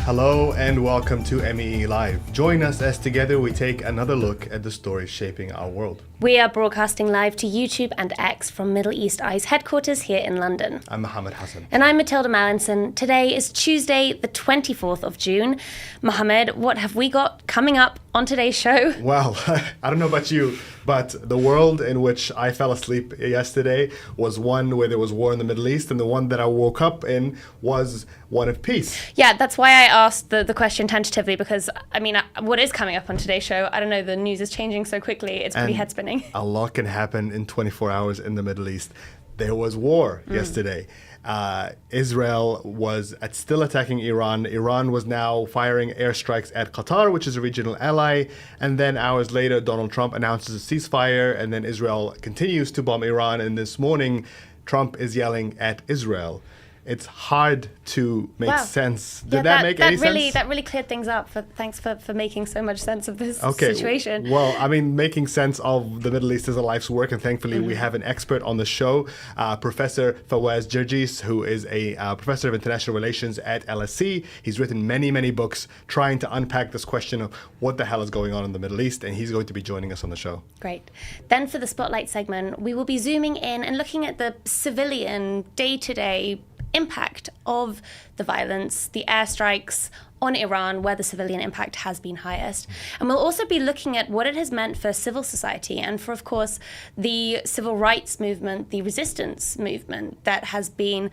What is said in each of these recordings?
Hello and welcome to MEELive. Join us as together we take another look at the stories shaping our world. We are broadcasting live to YouTube and X from Middle East Eye's headquarters here in London. I'm Mohammed Hassan. And I'm Matilda Mallinson. Today is Tuesday, the 24th of June. Mohammed, what have we got coming up on today's show? Well, I don't know about you, but the world in which I fell asleep yesterday was one where there was war in the Middle East, and the one that I woke up in was one of peace. Yeah, that's why I asked the question tentatively, because, what is coming up on today's show? I don't know, the news is changing so quickly, it's pretty head-spinning. A lot can happen in 24 hours in the Middle East. There was war yesterday. Israel was still attacking Iran. Iran was now firing airstrikes at Qatar, which is a regional ally. And then hours later, Donald Trump announces a ceasefire. And then Israel continues to bomb Iran. And this morning, Trump is yelling at Israel. It's hard to make sense. Did that make any sense? That really cleared things up. Thanks for making so much sense of this situation. Well, making sense of the Middle East is a life's work, and thankfully we have an expert on the show, Professor Fawaz Gerges, who is a professor of international relations at LSE. He's written many, many books trying to unpack this question of what the hell is going on in the Middle East, and he's going to be joining us on the show. Great. Then for the Spotlight segment, we will be zooming in and looking at the civilian, day-to-day impact of the violence, the airstrikes on Iran, where the civilian impact has been highest. And we'll also be looking at what it has meant for civil society and for, of course, the civil rights movement, the resistance movement that has been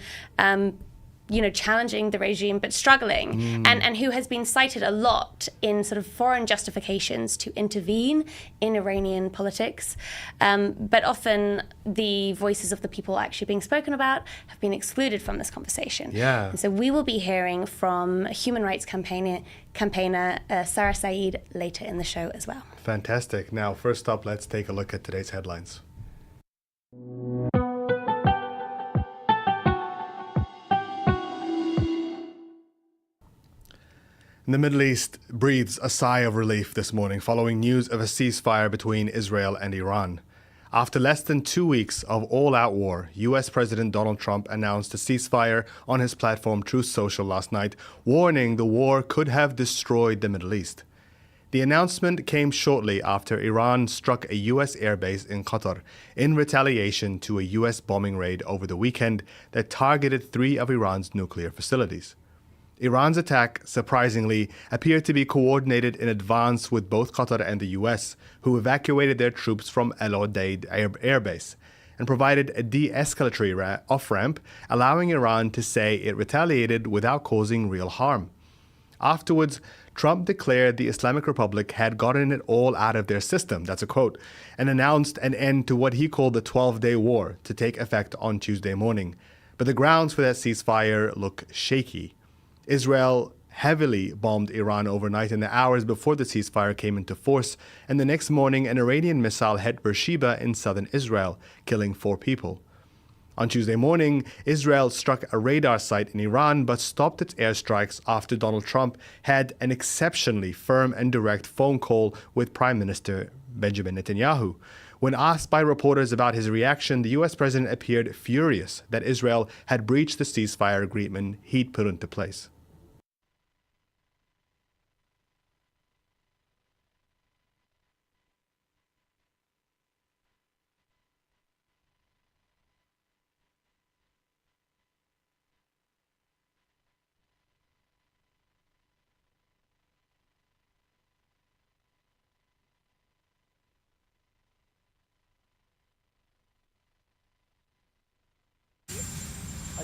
challenging the regime but struggling, and who has been cited a lot in sort of foreign justifications to intervene in Iranian politics. But often the voices of the people actually being spoken about have been excluded from this conversation. Yeah. And so we will be hearing from human rights campaigner Sarah Saeed later in the show as well. Fantastic. Now, first up, let's take a look at today's headlines. The Middle East breathes a sigh of relief this morning following news of a ceasefire between Israel and Iran. After less than 2 weeks of all-out war, U.S. President Donald Trump announced a ceasefire on his platform Truth Social last night, warning the war could have destroyed the Middle East. The announcement came shortly after Iran struck a U.S. airbase in Qatar in retaliation to a U.S. bombing raid over the weekend that targeted 3 of Iran's nuclear facilities. Iran's attack, surprisingly, appeared to be coordinated in advance with both Qatar and the US, who evacuated their troops from Al Udeid Air Base and provided a de-escalatory off-ramp, allowing Iran to say it retaliated without causing real harm. Afterwards, Trump declared the Islamic Republic had gotten it all out of their system, that's a quote, and announced an end to what he called the 12-day war to take effect on Tuesday morning. But the grounds for that ceasefire look shaky. Israel heavily bombed Iran overnight in the hours before the ceasefire came into force, and the next morning an Iranian missile hit Beersheba in southern Israel, killing 4 people. On Tuesday morning, Israel struck a radar site in Iran but stopped its airstrikes after Donald Trump had an exceptionally firm and direct phone call with Prime Minister Benjamin Netanyahu. When asked by reporters about his reaction, the U.S. president appeared furious that Israel had breached the ceasefire agreement he'd put into place.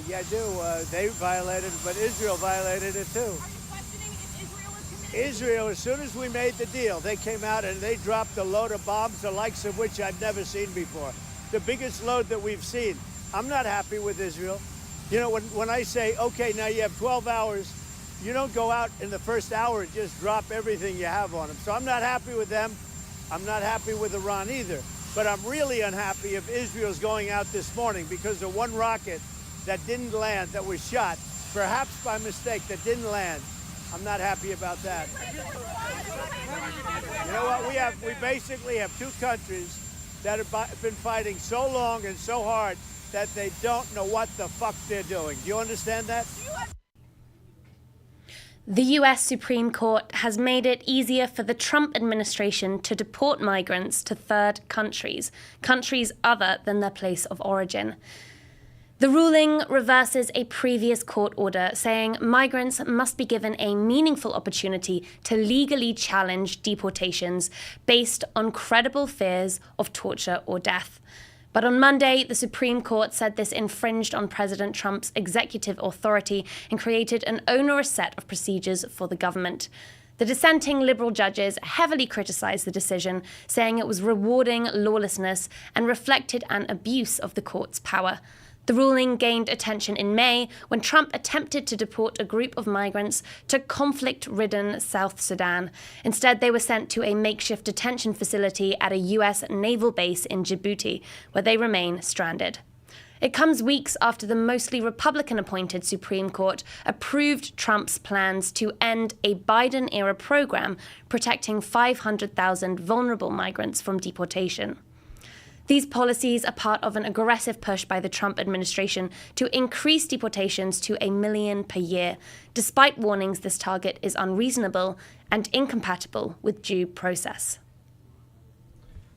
Yeah, I do. They violated it, but Israel violated it too. Are you questioning if Israel was committed? Israel, as soon as we made the deal, they came out and they dropped a load of bombs, the likes of which I've never seen before. The biggest load that we've seen. I'm not happy with Israel. You know, when I say, okay, now you have 12 hours, you don't go out in the first hour and just drop everything you have on them. So I'm not happy with them. I'm not happy with Iran either. But I'm really unhappy if Israel's going out this morning because of one rocket that didn't land, that was shot, perhaps by mistake, that didn't land. I'm not happy about that. You know what? We basically have 2 countries that have been fighting so long and so hard that they don't know what the fuck they're doing. Do you understand that? The US Supreme Court has made it easier for the Trump administration to deport migrants to third countries, countries other than their place of origin. The ruling reverses a previous court order saying migrants must be given a meaningful opportunity to legally challenge deportations based on credible fears of torture or death. But on Monday, the Supreme Court said this infringed on President Trump's executive authority and created an onerous set of procedures for the government. The dissenting liberal judges heavily criticized the decision, saying it was rewarding lawlessness and reflected an abuse of the court's power. The ruling gained attention in May when Trump attempted to deport a group of migrants to conflict-ridden South Sudan. Instead, they were sent to a makeshift detention facility at a US naval base in Djibouti, where they remain stranded. It comes weeks after the mostly Republican-appointed Supreme Court approved Trump's plans to end a Biden-era program protecting 500,000 vulnerable migrants from deportation. These policies are part of an aggressive push by the Trump administration to increase deportations to 1 million per year, despite warnings this target is unreasonable and incompatible with due process.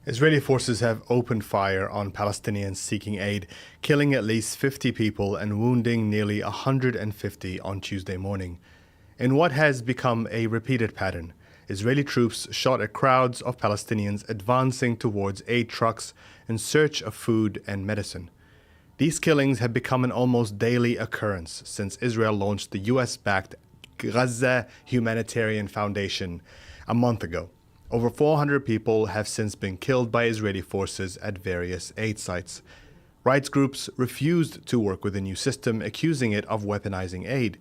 Israeli forces have opened fire on Palestinians seeking aid, killing at least 50 people and wounding nearly 150 on Tuesday morning. In what has become a repeated pattern, Israeli troops shot at crowds of Palestinians advancing towards aid trucks in search of food and medicine. These killings have become an almost daily occurrence since Israel launched the US-backed Gaza Humanitarian Foundation a month ago. Over 400 people have since been killed by Israeli forces at various aid sites. Rights groups refused to work with the new system, accusing it of weaponizing aid.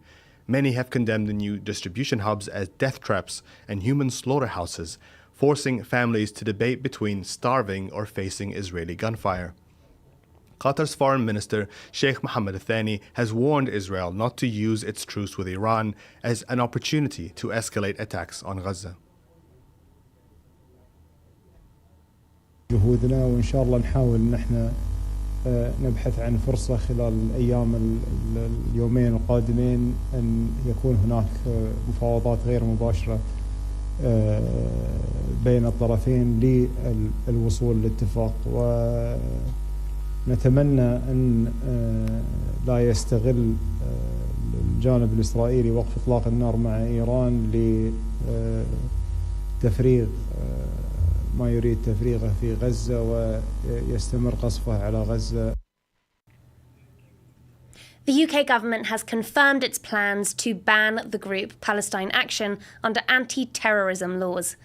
Many have condemned the new distribution hubs as death traps and human slaughterhouses, forcing families to debate between starving or facing Israeli gunfire. Qatar's foreign minister, Sheikh Mohammed Al-Thani, has warned Israel not to use its truce with Iran as an opportunity to escalate attacks on Gaza. جهودنا وإن شاء الله نحاول إن احنا نبحث عن فرصة خلال الأيام اليومين القادمين أن يكون هناك مفاوضات غير مباشرة بين الطرفين للوصول لاتفاق، ونتمنى أن لا يستغل الجانب الإسرائيلي وقف إطلاق النار مع إيران لتفريغ ما يريد تفريغه في غزة ويستمر قصفه على غزة. The UK government has confirmed its plans to ban the group Palestine Action under anti-terrorism laws.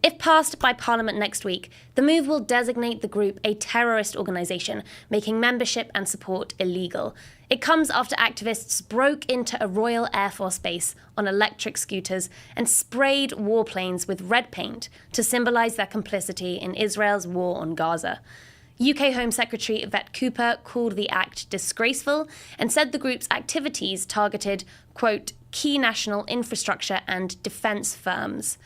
If passed by Parliament next week, the move will designate the group a terrorist organisation, making membership and support illegal. It comes after activists broke into a Royal Air Force base on electric scooters and sprayed warplanes with red paint to symbolise their complicity in Israel's war on Gaza. UK Home Secretary Yvette Cooper called the act disgraceful and said the group's activities targeted, quote, key national infrastructure and defence firms.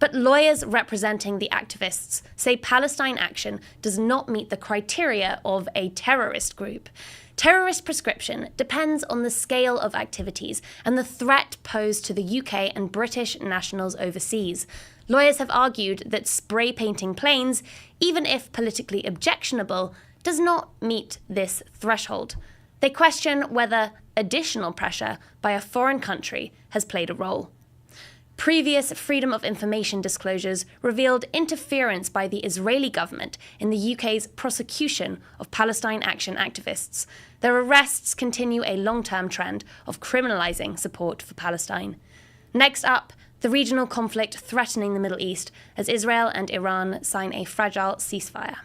But lawyers representing the activists say Palestine Action does not meet the criteria of a terrorist group. Terrorist prescription depends on the scale of activities and the threat posed to the UK and British nationals overseas. Lawyers have argued that spray painting planes, even if politically objectionable, does not meet this threshold. They question whether additional pressure by a foreign country has played a role. Previous Freedom of Information disclosures revealed interference by the Israeli government in the UK's prosecution of Palestine Action activists. Their arrests continue a long-term trend of criminalising support for Palestine. Next up, the regional conflict threatening the Middle East as Israel and Iran sign a fragile ceasefire.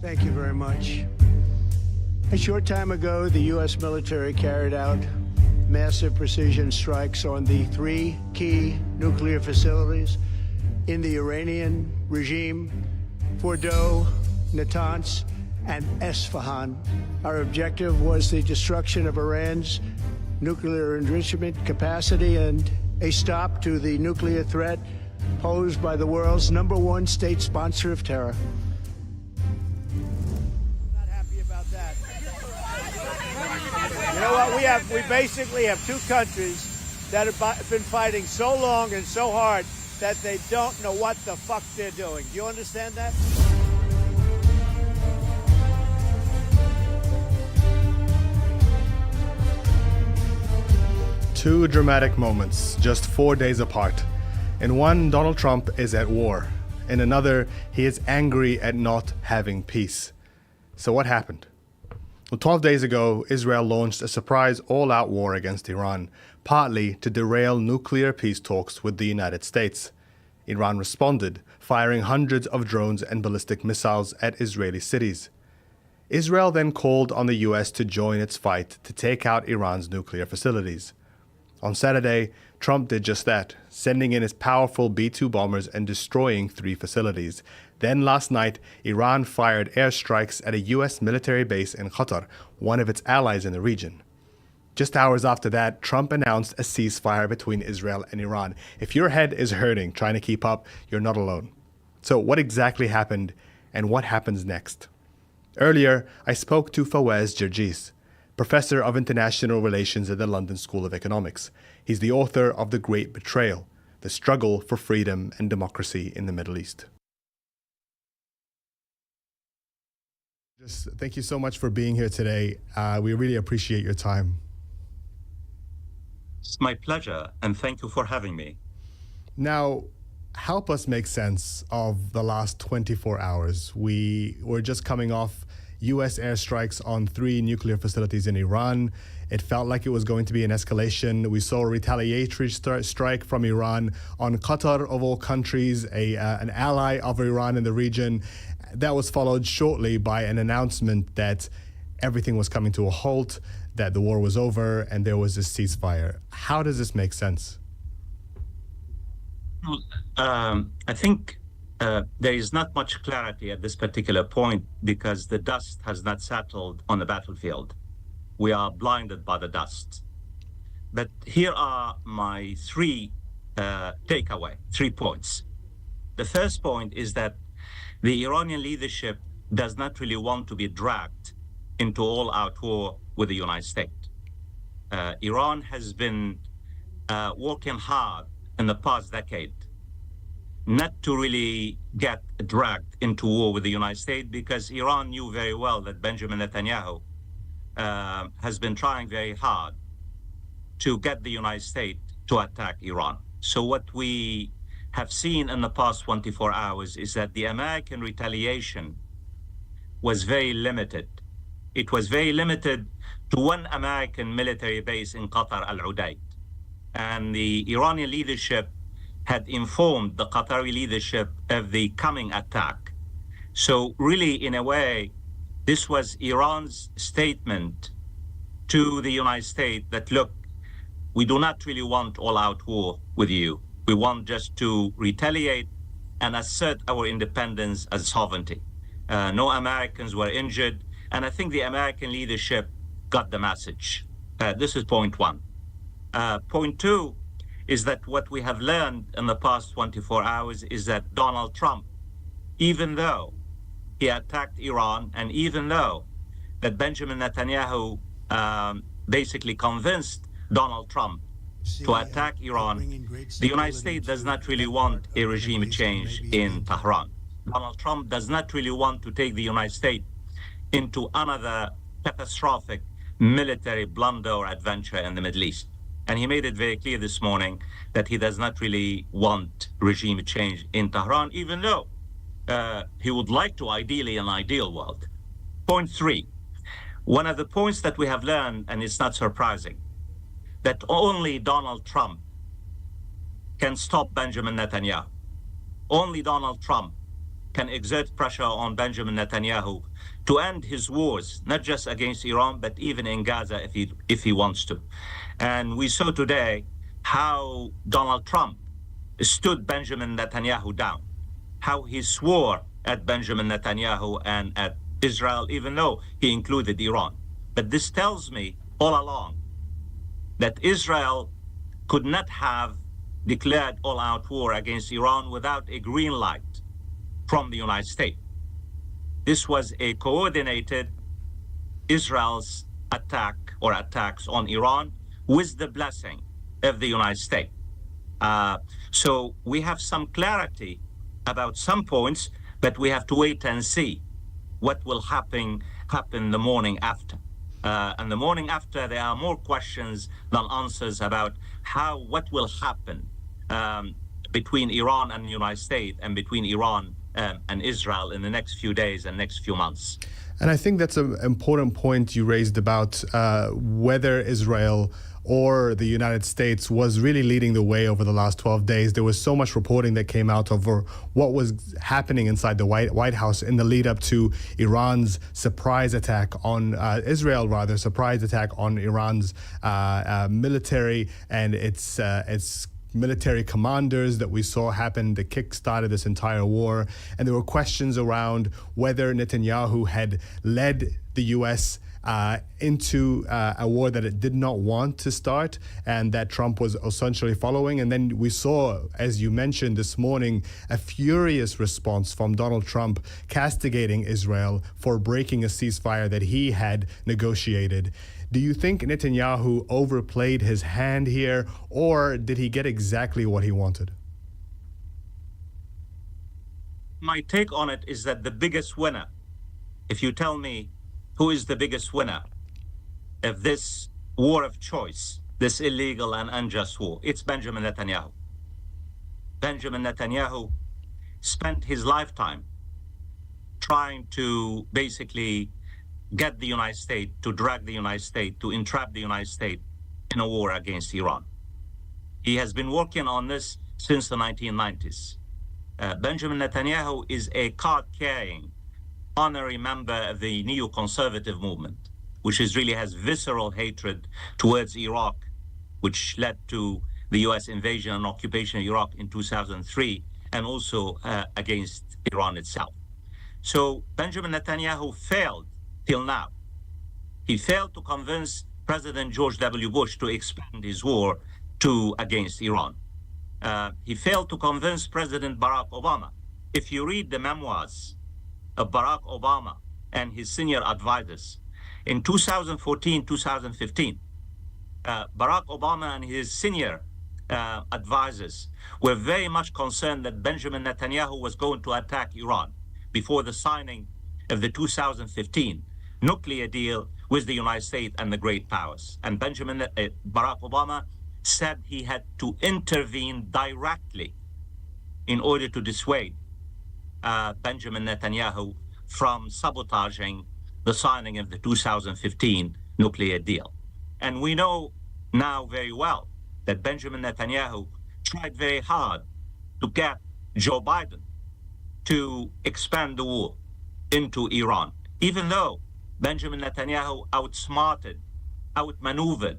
Thank you very much. A short time ago, the U.S. military carried out massive precision strikes on the 3 key nuclear facilities in the Iranian regime, Fordow, Natanz, and Esfahan. Our objective was the destruction of Iran's nuclear enrichment capacity and a stop to the nuclear threat posed by the world's #1 state sponsor of terror. Not happy about that. You know what? We basically have two countries that have been fighting so long and so hard that they don't know what the fuck they're doing. Do you understand that? Two dramatic moments, just 4 days apart. In one, Donald Trump is at war. In another, he is angry at not having peace. So what happened? Well, 12 days ago, Israel launched a surprise all-out war against Iran, partly to derail nuclear peace talks with the United States. Iran responded, firing hundreds of drones and ballistic missiles at Israeli cities. Israel then called on the US to join its fight to take out Iran's nuclear facilities. On Saturday, Trump did just that, sending in his powerful B-2 bombers and destroying 3 facilities. Then last night, Iran fired airstrikes at a US military base in Qatar, one of its allies in the region. Just hours after that, Trump announced a ceasefire between Israel and Iran. If your head is hurting trying to keep up, you're not alone. So what exactly happened, and what happens next? Earlier, I spoke to Fawaz Gerges, Professor of International Relations at the London School of Economics. He's the author of The Great Betrayal, The Struggle for Freedom and Democracy in the Middle East. Just thank you so much for being here today. We really appreciate your time. It's my pleasure, and thank you for having me. Now, help us make sense of the last 24 hours. We were just coming off U.S. airstrikes on 3 nuclear facilities in Iran. It felt like it was going to be an escalation. We saw a retaliatory strike from Iran on Qatar, of all countries, an ally of Iran in the region. That was followed shortly by an announcement that everything was coming to a halt, that the war was over, and there was a ceasefire. How does this make sense? I think there is not much clarity at this particular point because the dust has not settled on the battlefield. We are blinded by the dust. But here are my 3 points. The first point is that the Iranian leadership does not really want to be dragged into all-out war with the United States. Iran has been working hard in the past decade not to really get dragged into war with the United States because Iran knew very well that Benjamin Netanyahu has been trying very hard to get the United States to attack Iran. So what we have seen in the past 24 hours is that the American retaliation was very limited. It was very limited to one American military base in Qatar, Al Udeid. And the Iranian leadership had informed the Qatari leadership of the coming attack. So really, in a way, this was Iran's statement to the United States that, look, we do not really want all-out war with you. We want just to retaliate and assert our independence as sovereignty. No Americans were injured, and I think the American leadership got the message. This is point 1. Point 2 is that what we have learned in the past 24 hours is that Donald Trump, even though he attacked Iran, and even though that Benjamin Netanyahu basically convinced Donald Trump to attack Iran, the United States does not really want a regime change in Tehran. Donald Trump does not really want to take the United States into another catastrophic military blunder or adventure in the Middle East. And he made it very clear this morning that he does not really want regime change in Tehran, even though he would like to, ideally, an ideal world. Point 3, one of the points that we have learned, and it's not surprising, that only Donald Trump can stop Benjamin Netanyahu. Only Donald Trump can exert pressure on Benjamin Netanyahu to end his wars, not just against Iran, but even in Gaza if he wants to. And we saw today how Donald Trump stood Benjamin Netanyahu down, how he swore at Benjamin Netanyahu and at Israel, even though he included Iran. But this tells me all along that Israel could not have declared all-out war against Iran without a green light from the United States. This was a coordinated Israel's attack or attacks on Iran with the blessing of the United States. So we have some clarity about some points, but we have to wait and see what will happen the morning after. And the morning after, there are more questions than answers about what will happen between Iran and the United States and between Iran and Israel in the next few days and next few months. And I think that's an important point you raised about whether Israel or the United States was really leading the way over the last 12 days. There was so much reporting that came out over what was happening inside the White House in the lead up to Iran's surprise attack on surprise attack on Iran's military and its military commanders that we saw happen that kick-started this entire war. And there were questions around whether Netanyahu had led the U.S. Into a war that it did not want to start and that Trump was essentially following. And then we saw, as you mentioned this morning, a furious response from Donald Trump castigating Israel for breaking a ceasefire that he had negotiated. Do you think Netanyahu overplayed his hand here, or did he get exactly what he wanted? My take on it is that the biggest winner, if you tell me who is the biggest winner of this war of choice, this illegal and unjust war, it's Benjamin Netanyahu. Benjamin Netanyahu spent his lifetime trying to basically get the United States, to drag the United States, to entrap the United States in a war against Iran. He has been working on this since the 1990s. Benjamin Netanyahu is a card-carrying honorary member of the neoconservative movement, which really has visceral hatred towards Iraq, which led to the U.S. invasion and occupation of Iraq in 2003, and also against Iran itself. So Benjamin Netanyahu failed till now. He failed to convince President George W. Bush to expand his war against Iran. He failed to convince President Barack Obama. If you read the memoirs of Barack Obama and his senior advisors, in 2014, 2015, Barack Obama and his senior advisors were very much concerned that Benjamin Netanyahu was going to attack Iran before the signing of the 2015 nuclear deal with the United States and the great powers. And Barack Obama said he had to intervene directly in order to dissuade Benjamin Netanyahu from sabotaging the signing of the 2015 nuclear deal. And we know now very well that Benjamin Netanyahu tried very hard to get Joe Biden to expand the war into Iran, even though Benjamin Netanyahu outsmarted, outmaneuvered,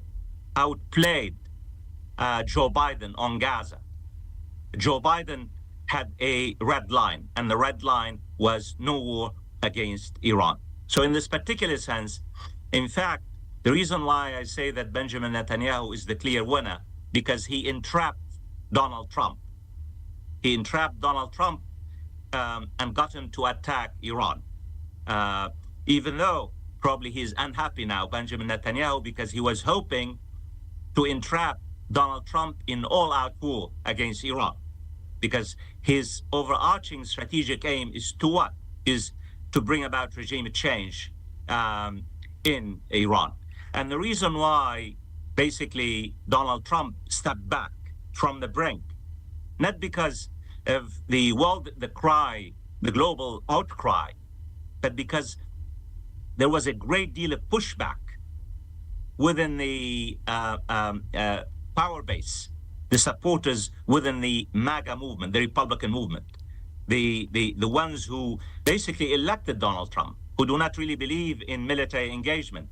outplayed Joe Biden on Gaza. Joe Biden had a red line, and the red line was no war against Iran. So in this particular sense, in fact, the reason why I say that Benjamin Netanyahu is the clear winner, because he entrapped Donald Trump. He entrapped Donald Trump and got him to attack Iran. Even though probably he's unhappy now, Benjamin Netanyahu, because he was hoping to entrap Donald Trump in all-out war against Iran, because his overarching strategic aim is to what? Is to bring about regime change in Iran. And the reason why basically Donald Trump stepped back from the brink, not because of the global outcry, but because there was a great deal of pushback within the power base, the supporters within the MAGA movement, the Republican movement, the ones who basically elected Donald Trump, who do not really believe in military engagement.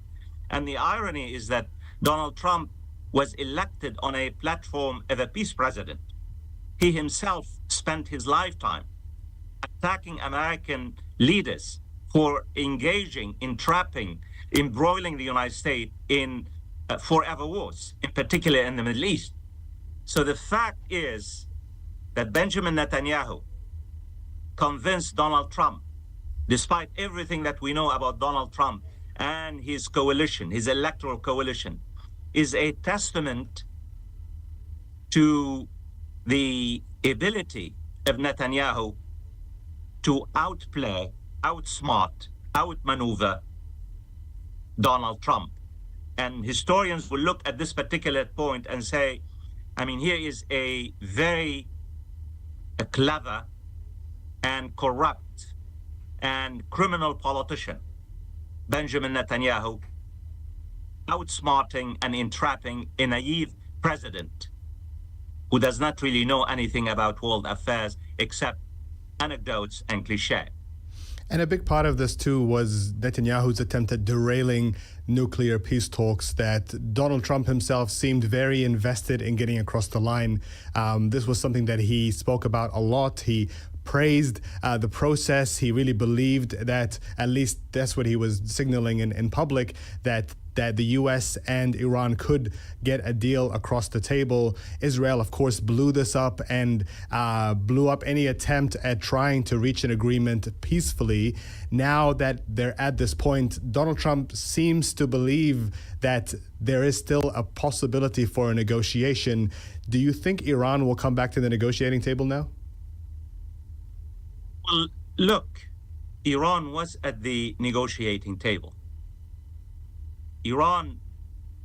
And the irony is that Donald Trump was elected on a platform of a peace president. He himself spent his lifetime attacking American leaders for engaging, entrapping, embroiling the United States in forever wars, in particular in the Middle East. So the fact is that Benjamin Netanyahu convinced Donald Trump, despite everything that we know about Donald Trump and his coalition, his electoral coalition, is a testament to the ability of Netanyahu to outplay, outsmart, outmaneuver Donald Trump. And historians will look at this particular point and say, I mean, here is a very clever and corrupt and criminal politician, Benjamin Netanyahu, outsmarting and entrapping a naive president who does not really know anything about world affairs except anecdotes and cliché. And a big part of this, too, was Netanyahu's attempt at derailing nuclear peace talks that Donald Trump himself seemed very invested in getting across the line. This was something that he spoke about a lot. He praised the process. He really believed that, at least that's what he was signaling in public, that the U.S. and Iran could get a deal across the table. Israel, of course, blew this up and blew up any attempt at trying to reach an agreement peacefully. Now that they're at this point, Donald Trump seems to believe that there is still a possibility for a negotiation. Do you think Iran will come back to the negotiating table now? Well, look, Iran was at the negotiating table. Iran,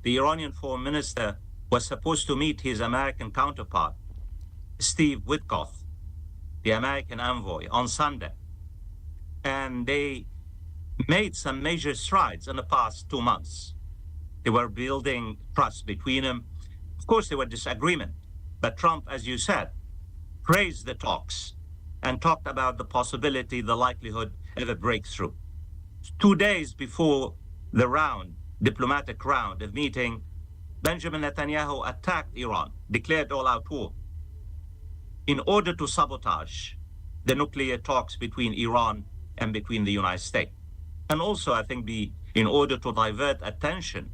the Iranian foreign minister, was supposed to meet his American counterpart, Steve Witkoff, the American envoy, on Sunday. And they made some major strides in the past 2 months. They were building trust between them. Of course, there were disagreements, but Trump, as you said, praised the talks and talked about the possibility, the likelihood of a breakthrough. 2 days before the diplomatic round of meeting, Benjamin Netanyahu attacked Iran, declared all-out war, in order to sabotage the nuclear talks between Iran and between the United States. And also, I think, in order to divert attention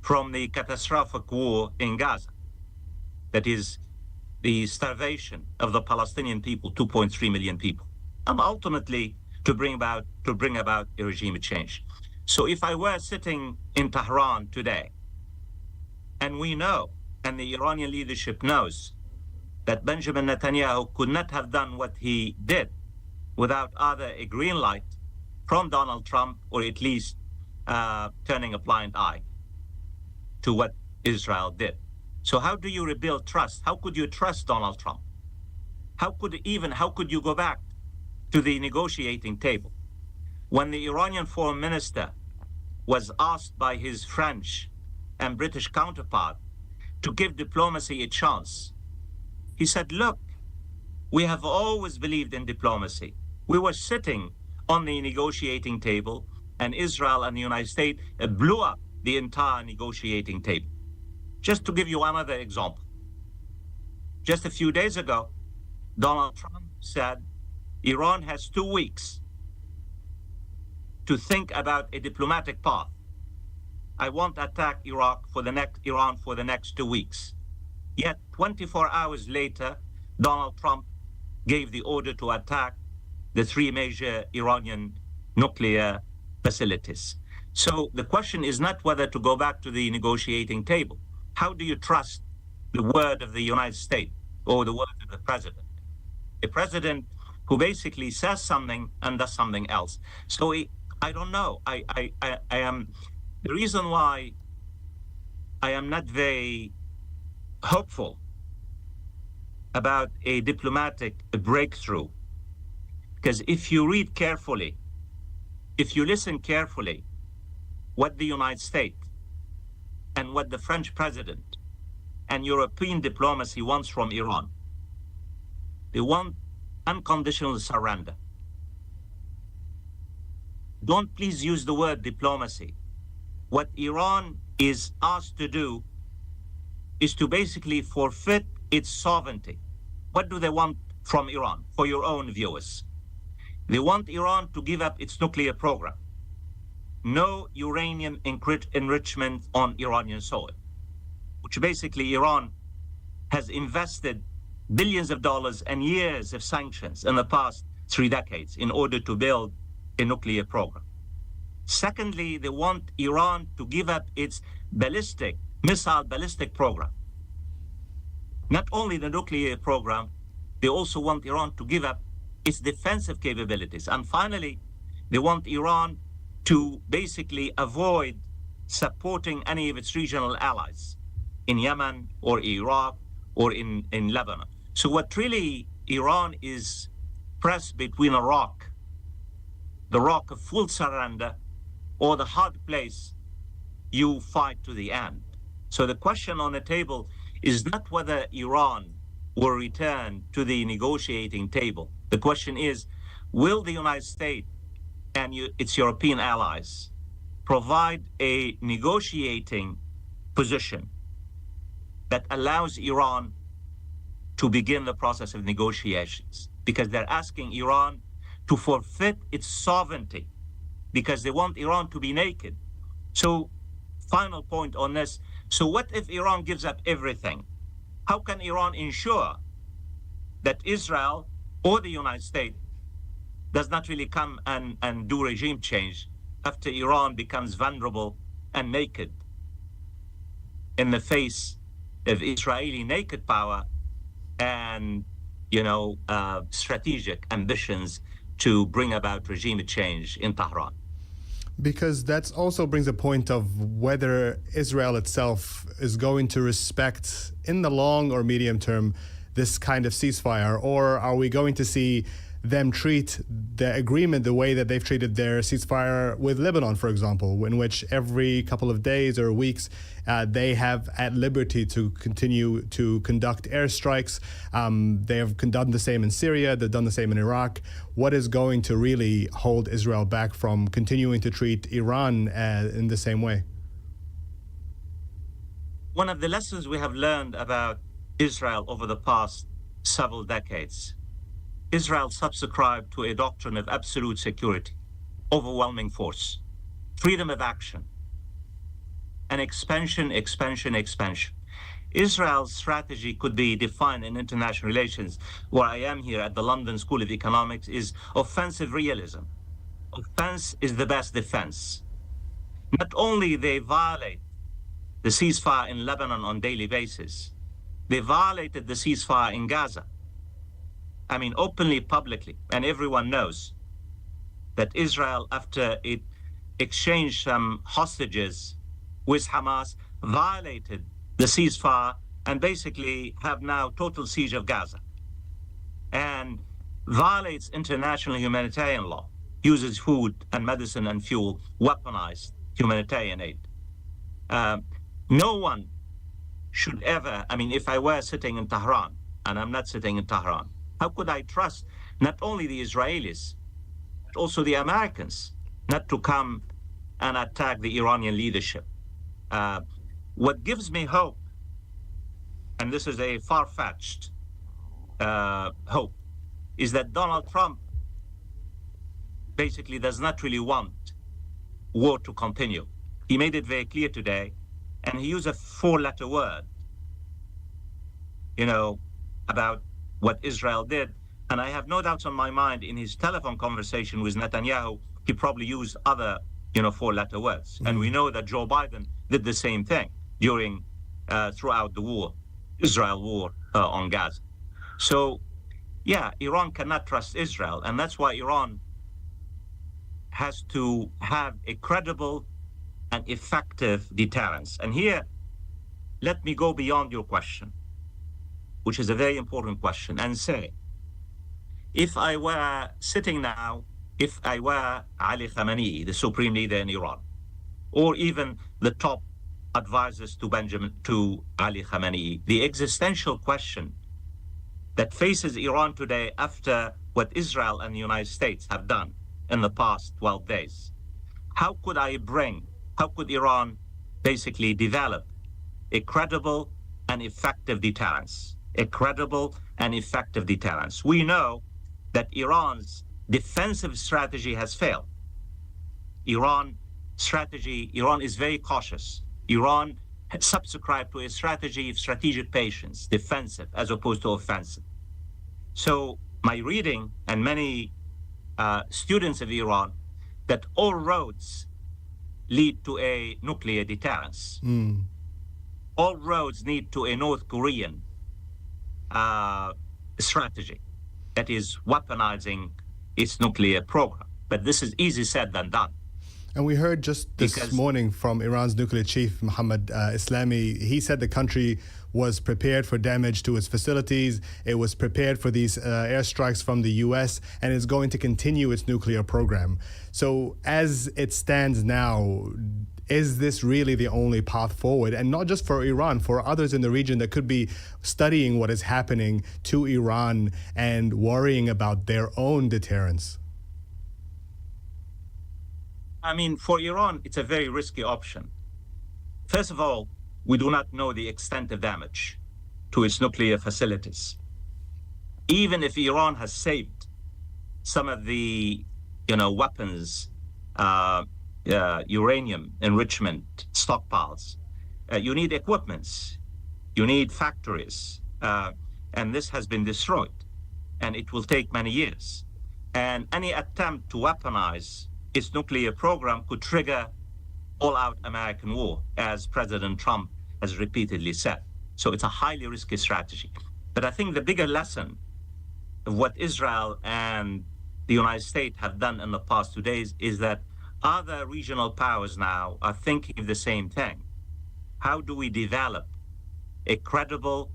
from the catastrophic war in Gaza, that is the starvation of the Palestinian people, 2.3 million people, and ultimately to bring about a regime change. So if I were sitting in Tehran today, and we know, and the Iranian leadership knows, that Benjamin Netanyahu could not have done what he did without either a green light from Donald Trump or at least turning a blind eye to what Israel did. So how do you rebuild trust? How could you trust Donald Trump? How could you go back to the negotiating table when the Iranian foreign minister was asked by his French and British counterpart to give diplomacy a chance? He said, look, we have always believed in diplomacy. We were sitting on the negotiating table, and Israel and the United States blew up the entire negotiating table. Just to give you another example, just a few days ago, Donald Trump said Iran has 2 weeks to think about a diplomatic path. I won't attack Iran for the next 2 weeks. Yet 24 hours later, Donald Trump gave the order to attack the 3 major Iranian nuclear facilities. So the question is not whether to go back to the negotiating table. How do you trust the word of the United States or the word of the president? A president who basically says something and does something else. So I don't know. I am, the reason why I am not very hopeful about a diplomatic breakthrough, because if you read carefully, if you listen carefully, what the United States and what the French president and European diplomacy wants from Iran, they want unconditional surrender. Don't please use the word diplomacy. What Iran is asked to do is to basically forfeit its sovereignty. What do they want from Iran, for your own viewers? They want Iran to give up its nuclear program. No uranium enrichment on Iranian soil, which basically Iran has invested billions of dollars and years of sanctions in the past 3 decades in order to build a nuclear program. Secondly, they want Iran to give up its missile ballistic program. Not only the nuclear program, they also want Iran to give up its defensive capabilities. And finally, they want Iran to basically avoid supporting any of its regional allies in Yemen or Iraq or in Lebanon. So what really Iran is pressed between the rock of full surrender or the hard place, you fight to the end. So the question on the table is not whether Iran will return to the negotiating table. The question is, will the United States and its European allies provide a negotiating position that allows Iran to begin the process of negotiations? Because they're asking Iran to forfeit its sovereignty, because they want Iran to be naked. So, final point on this. So what if Iran gives up everything? How can Iran ensure that Israel or the United States does not really come and do regime change after Iran becomes vulnerable and naked in the face of Israeli naked power and, strategic ambitions to bring about regime change in Tehran? Because that also brings a point of whether Israel itself is going to respect, in the long or medium term, this kind of ceasefire, or are we going to see them treat the agreement the way that they've treated their ceasefire with Lebanon, for example, in which every couple of days or weeks they have at liberty to continue to conduct airstrikes. They have done the same in Syria, they've done the same in Iraq. What is going to really hold Israel back from continuing to treat Iran in the same way? One of the lessons we have learned about Israel over the past several decades, Israel subscribed to a doctrine of absolute security, overwhelming force, freedom of action, and expansion. Israel's strategy could be defined in international relations, where I am here at the London School of Economics, is offensive realism. Offense is the best defense. Not only they violate the ceasefire in Lebanon on a daily basis, they violated the ceasefire in Gaza. I mean, openly, publicly, and everyone knows that Israel, after it exchanged some hostages with Hamas, violated the ceasefire and basically have now total siege of Gaza and violates international humanitarian law, uses food and medicine and fuel, weaponized humanitarian aid. No one should ever, if I were sitting in Tehran, and I'm not sitting in Tehran, how could I trust not only the Israelis, but also the Americans not to come and attack the Iranian leadership? What gives me hope, and this is a far-fetched hope, is that Donald Trump basically does not really want war to continue. He made it very clear today, and he used a 4-letter word, about what Israel did. And I have no doubts on my mind, in his telephone conversation with Netanyahu, he probably used other, 4-letter words. And we know that Joe Biden did the same thing throughout the war, Israel war on Gaza. So, yeah, Iran cannot trust Israel. And that's why Iran has to have a credible and effective deterrence. And here, let me go beyond your question, which is a very important question, and say, if I were sitting now, if I were Ali Khamenei, the supreme leader in Iran, or even the top advisors to Ali Khamenei, the existential question that faces Iran today after what Israel and the United States have done in the past 12 days, how could Iran basically develop a credible and effective deterrence? A credible and effective deterrence. We know that Iran's defensive strategy has failed. Iran is very cautious. Iran subscribe to a strategy of strategic patience, defensive as opposed to offensive. So my reading and many students of Iran, that all roads lead to a nuclear deterrence. All roads lead to a North Korean strategy that is weaponizing its nuclear program. But this is easier said than done. And we heard just this morning from Iran's nuclear chief, Mohammad Islami. He said the country was prepared for damage to its facilities. It was prepared for these airstrikes from the US and is going to continue its nuclear program. So as it stands now, is this really the only path forward? And not just for Iran, for others in the region that could be studying what is happening to Iran and worrying about their own deterrence? I mean, for Iran, it's a very risky option. First of all, we do not know the extent of damage to its nuclear facilities. Even if Iran has saved some of the, weapons, uranium enrichment stockpiles, you need equipments, you need factories, and this has been destroyed, and it will take many years. And any attempt to weaponize its nuclear program could trigger all-out American war, as President Trump has repeatedly said. So it's a highly risky strategy. But I think the bigger lesson of what Israel and the United States have done in the past 2 days is that other regional powers now are thinking of the same thing. How do we develop a credible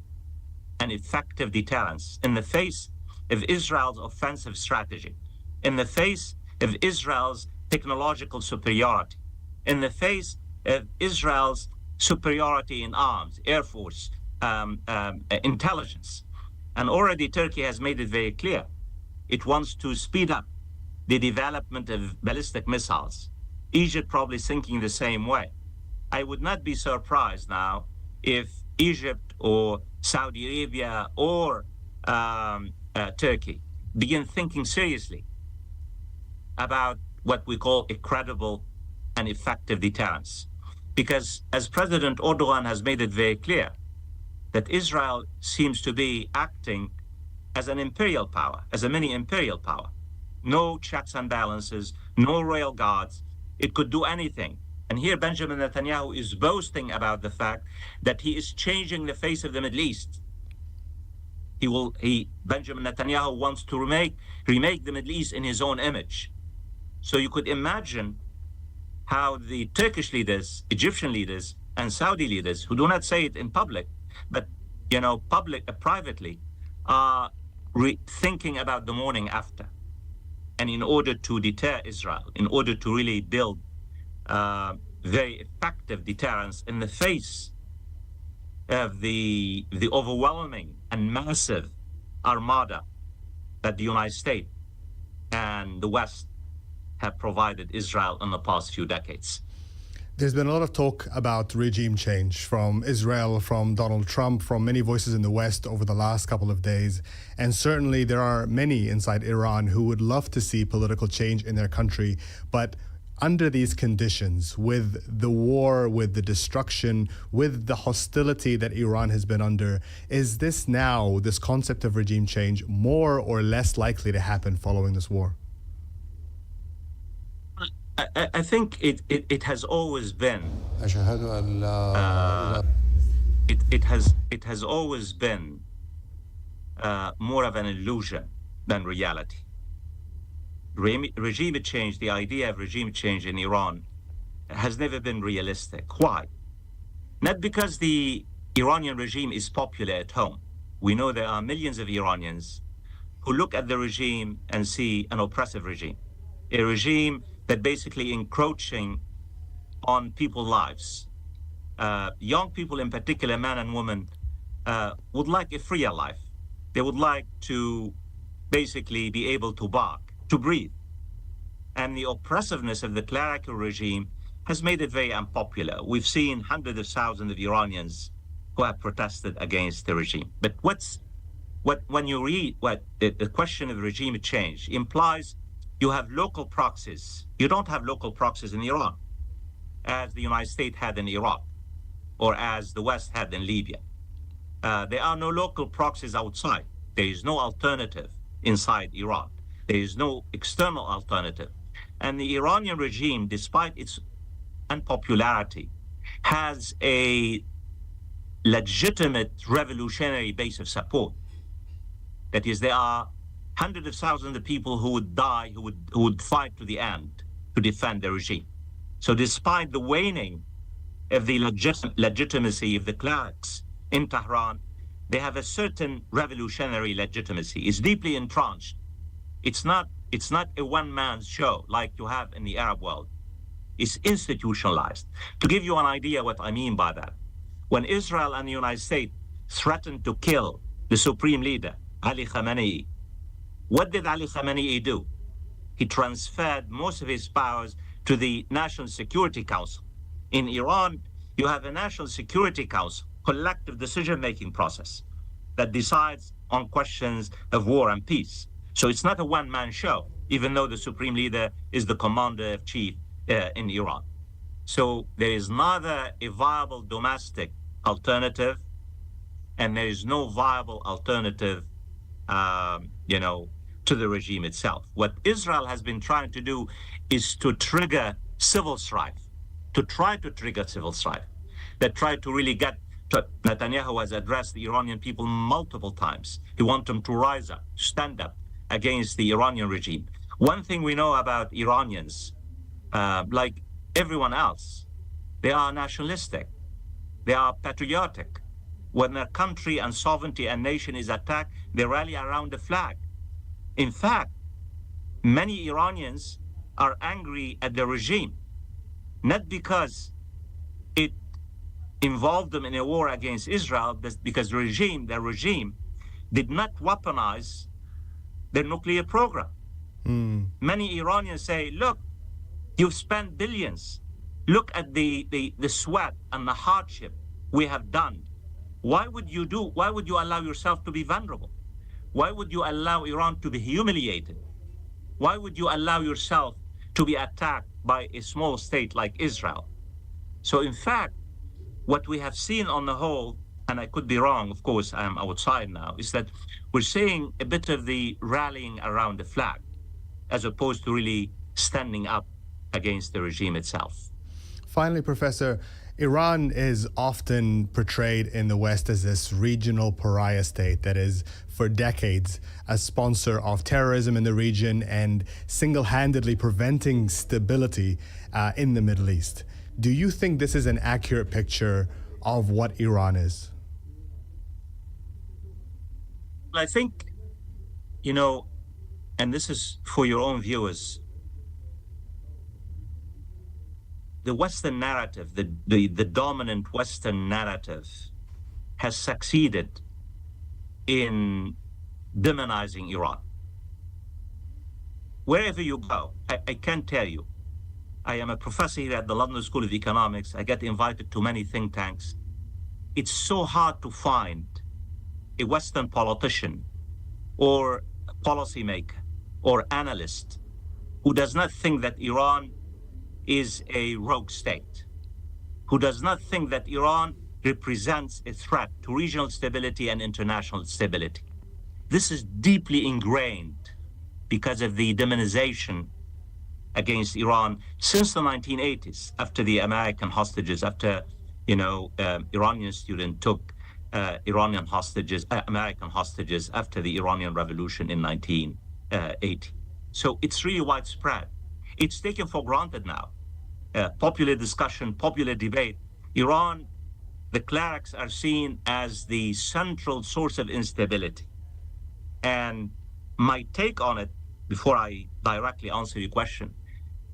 and effective deterrence in the face of Israel's offensive strategy, in the face of Israel's technological superiority, in the face of Israel's superiority in arms, air force, intelligence? And already Turkey has made it very clear. It wants to speed up the development of ballistic missiles. Egypt probably thinking the same way. I would not be surprised now if Egypt or Saudi Arabia or Turkey begin thinking seriously about what we call a credible and effective deterrence. Because as President Erdogan has made it very clear, that Israel seems to be acting as an imperial power, as a mini imperial power. No checks and balances, no royal guards. It could do anything. And here Benjamin Netanyahu is boasting about the fact that he is changing the face of the Middle East. Benjamin Netanyahu wants to remake the Middle East in his own image. So you could imagine how the Turkish leaders, Egyptian leaders, and Saudi leaders, who do not say it in public, but privately, are thinking about the morning after. And in order to deter Israel, in order to really build very effective deterrence in the face of the overwhelming and massive armada that the United States and the West have provided Israel in the past few decades. There's been a lot of talk about regime change from Israel, from Donald Trump, from many voices in the West over the last couple of days. And certainly there are many inside Iran who would love to see political change in their country. But under these conditions, with the war, with the destruction, with the hostility that Iran has been under, is this concept of regime change, more or less likely to happen following this war? I think it has always been. It has always been more of an illusion than reality. Regime change, the idea of regime change in Iran, has never been realistic. Why? Not because the Iranian regime is popular at home. We know there are millions of Iranians who look at the regime and see an oppressive regime, a regime that basically encroaching on people's lives. Young people in particular, men and women, would like a freer life. They would like to basically be able to bark, to breathe. And the oppressiveness of the clerical regime has made it very unpopular. We've seen hundreds of thousands of Iranians who have protested against the regime. But when you read what the question of regime change implies, you have local proxies. You don't have local proxies in Iran, as the United States had in Iraq. or as the West had in Libya. There are no local proxies outside. There is no alternative inside Iran. There is no external alternative. And the Iranian regime, despite its unpopularity, has a legitimate revolutionary base of support. That is, there are hundreds of thousands of people who would die, who would fight to the end to defend the regime. So despite the waning of the legitimacy of the clerics in Tehran, they have a certain revolutionary legitimacy. It's deeply entrenched. It's not a one-man show like you have in the Arab world. It's institutionalized. To give you an idea what I mean by that, when Israel and the United States threatened to kill the supreme leader, Ali Khamenei, what did Ali Khamenei do? He transferred most of his powers to the National Security Council. In Iran, you have a National Security Council, collective decision-making process that decides on questions of war and peace. So it's not a one-man show, even though the supreme leader is the commander-in-chief in Iran. So there is neither a viable domestic alternative, and there is no viable alternative, to the regime itself. What Israel has been trying to do is to trigger civil strife, to try to trigger civil strife, that try to really get to. Netanyahu has addressed the Iranian people multiple times. He wants them to rise up, stand up against the Iranian regime. One thing we know about Iranians, like everyone else, they are nationalistic, they are patriotic. When their country and sovereignty and nation is attacked, they rally around the flag. In fact, many Iranians are angry at the regime, not because it involved them in a war against Israel, but because the regime did not weaponize their nuclear program. Many Iranians say, look, you've spent billions. Look at the sweat and the hardship we have done. Why would you allow yourself to be vulnerable? Why would you allow Iran to be humiliated? Why would you allow yourself to be attacked by a small state like Israel? So in fact, what we have seen on the whole, and I could be wrong, of course, I am outside now, is that we're seeing a bit of the rallying around the flag, as opposed to really standing up against the regime itself. Finally, Professor, Iran is often portrayed in the West as this regional pariah state that is, for decades, a sponsor of terrorism in the region and single-handedly preventing stability in the Middle East. Do you think this is an accurate picture of what Iran is? I think, and this is for your own viewers, the Western narrative, the dominant Western narrative, has succeeded in demonizing Iran. Wherever you go, I can tell you, I am a professor here at the London School of Economics. I get invited to many think tanks. It's so hard to find a Western politician or policymaker or analyst who does not think that Iran is a rogue state, who does not think that Iran represents a threat to regional stability and international stability. This is deeply ingrained because of the demonization against Iran since the 1980s, after the American hostages, after, Iranian student took American hostages after the Iranian Revolution in 1980. So it's really widespread. It's taken for granted now. Popular discussion, popular debate. Iran, the clerics are seen as the central source of instability. And my take on it, before I directly answer your question,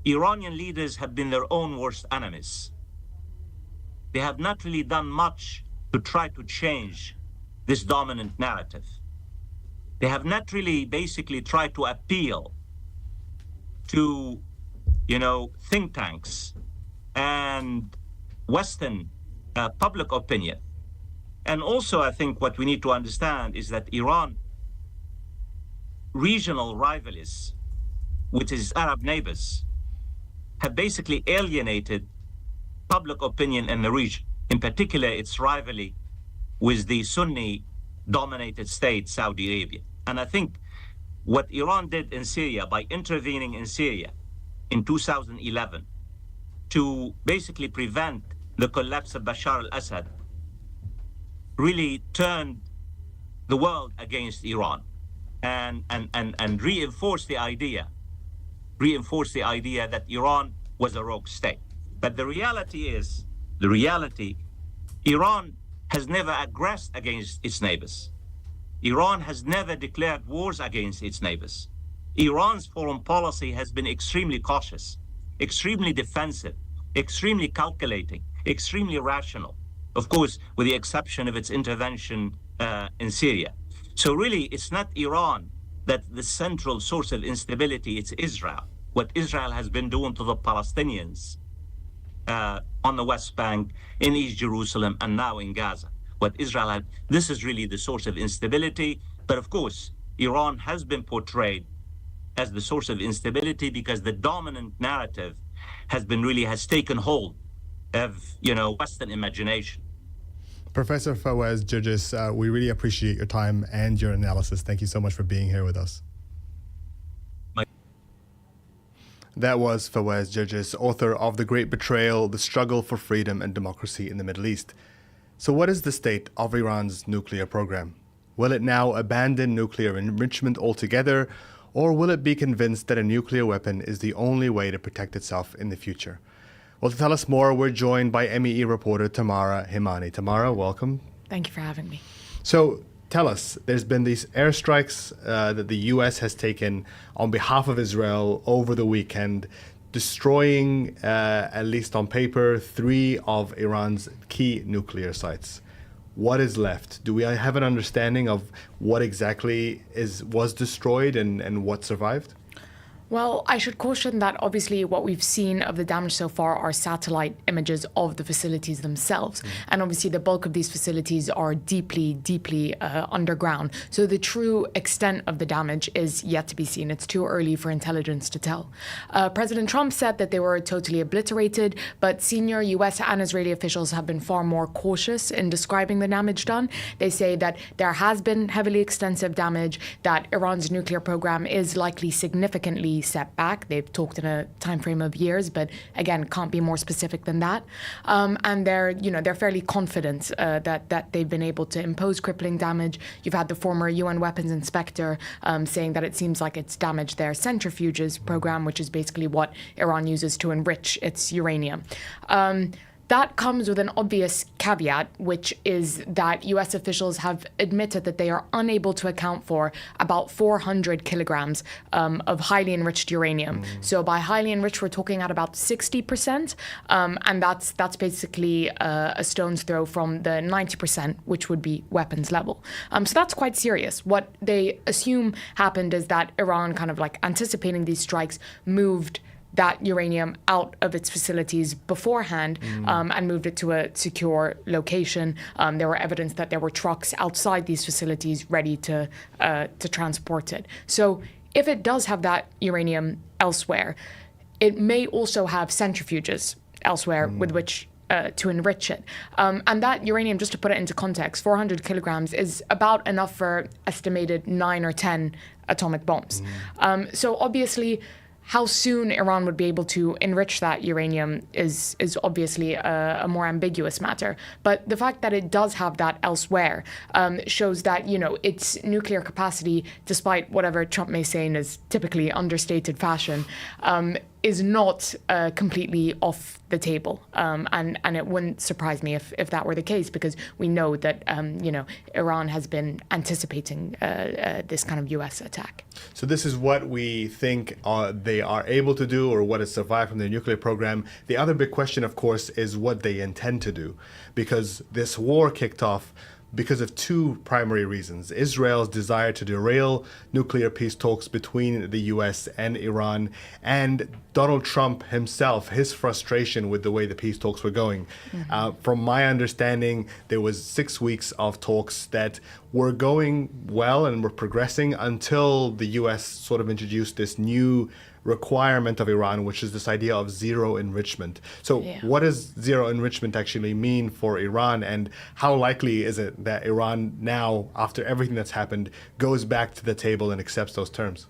Iranian leaders have been their own worst enemies. They have not really done much to try to change this dominant narrative. They have not really basically tried to appeal to, think tanks and Western public opinion. And also, I think what we need to understand is that Iran regional rivalries with its Arab neighbors have basically alienated public opinion in the region. in particular its rivalry with the Sunni-dominated state, Saudi Arabia. And I think what Iran did in Syria by intervening in Syria in 2011 to basically prevent the collapse of Bashar al-Assad really turned the world against Iran and reinforced the idea that Iran was a rogue state. But the reality, Iran has never aggressed against its neighbors. Iran has never declared wars against its neighbors. Iran's foreign policy has been extremely cautious, extremely defensive, extremely calculating, extrememely rational, of course, with the exception of its intervention in Syria. So really, it's not Iran that's the central source of instability, it's Israel. What Israel has been doing to the Palestinians on the West Bank, in East Jerusalem, and now in Gaza. This is really the source of instability. But of course, Iran has been portrayed as the source of instability because the dominant narrative has taken hold of, Western imagination. Professor Fawaz Gerges, we really appreciate your time and your analysis. Thank you so much for being here with us. That was Fawaz Gerges, author of The Great Betrayal, The Struggle for Freedom and Democracy in the Middle East. So what is the state of Iran's nuclear program? Will it now abandon nuclear enrichment altogether, or will it be convinced that a nuclear weapon is the only way to protect itself in the future? Well, to tell us more, we're joined by MEE reporter Tamara Himani. Tamara, welcome. Thank you for having me. So tell us, there's been these airstrikes that the U.S. has taken on behalf of Israel over the weekend, destroying, at least on paper, 3 of Iran's key nuclear sites. What is left? Do we have an understanding of what exactly was destroyed and what survived? Well, I should caution that obviously what we've seen of the damage so far are satellite images of the facilities themselves. And obviously the bulk of these facilities are deeply, deeply underground. So the true extent of the damage is yet to be seen. It's too early for intelligence to tell. President Trump said that they were totally obliterated, but senior US and Israeli officials have been far more cautious in describing the damage done. They say that there has been heavily extensive damage, that Iran's nuclear program is likely significantly set back. They've talked in a time frame of years, but again, can't be more specific than that. And they're fairly confident that they've been able to impose crippling damage. You've had the former UN weapons inspector saying that it seems like it's damaged their centrifuges program, which is basically what Iran uses to enrich its uranium. That comes with an obvious caveat, which is that US officials have admitted that they are unable to account for about 400 kilograms of highly enriched uranium. So by highly enriched, we're talking at about 60%, and that's basically a stone's throw from the 90%, which would be weapons level. So that's quite serious. What they assume happened is that Iran, kind of like anticipating these strikes, moved that uranium out of its facilities beforehand and moved it to a secure location. There were evidence that there were trucks outside these facilities ready to transport it. So if it does have that uranium elsewhere, it may also have centrifuges elsewhere with which to enrich it. And that uranium, just to put it into context, 400 kilograms is about enough for estimated 9 or 10 atomic bombs. So obviously, how soon Iran would be able to enrich that uranium is obviously a more ambiguous matter. But the fact that it does have that elsewhere shows that, its nuclear capacity, despite whatever Trump may say in his typically understated fashion, is not completely off the table. And it wouldn't surprise me if that were the case, because we know that, Iran has been anticipating this kind of U.S. attack. So this is what we think they are able to do, or what has survived from their nuclear program. The other big question, of course, is what they intend to do, because this war kicked off because of 2 primary reasons: Israel's desire to derail nuclear peace talks between the US and Iran, and Donald Trump himself, his frustration with the way the peace talks were going. From my understanding, there was 6 weeks of talks that were going well and were progressing until the U.S. sort of introduced this new requirement of Iran, which is this idea of zero enrichment. So what does zero enrichment actually mean for Iran, and how likely is it that Iran now, after everything that's happened, goes back to the table and accepts those terms?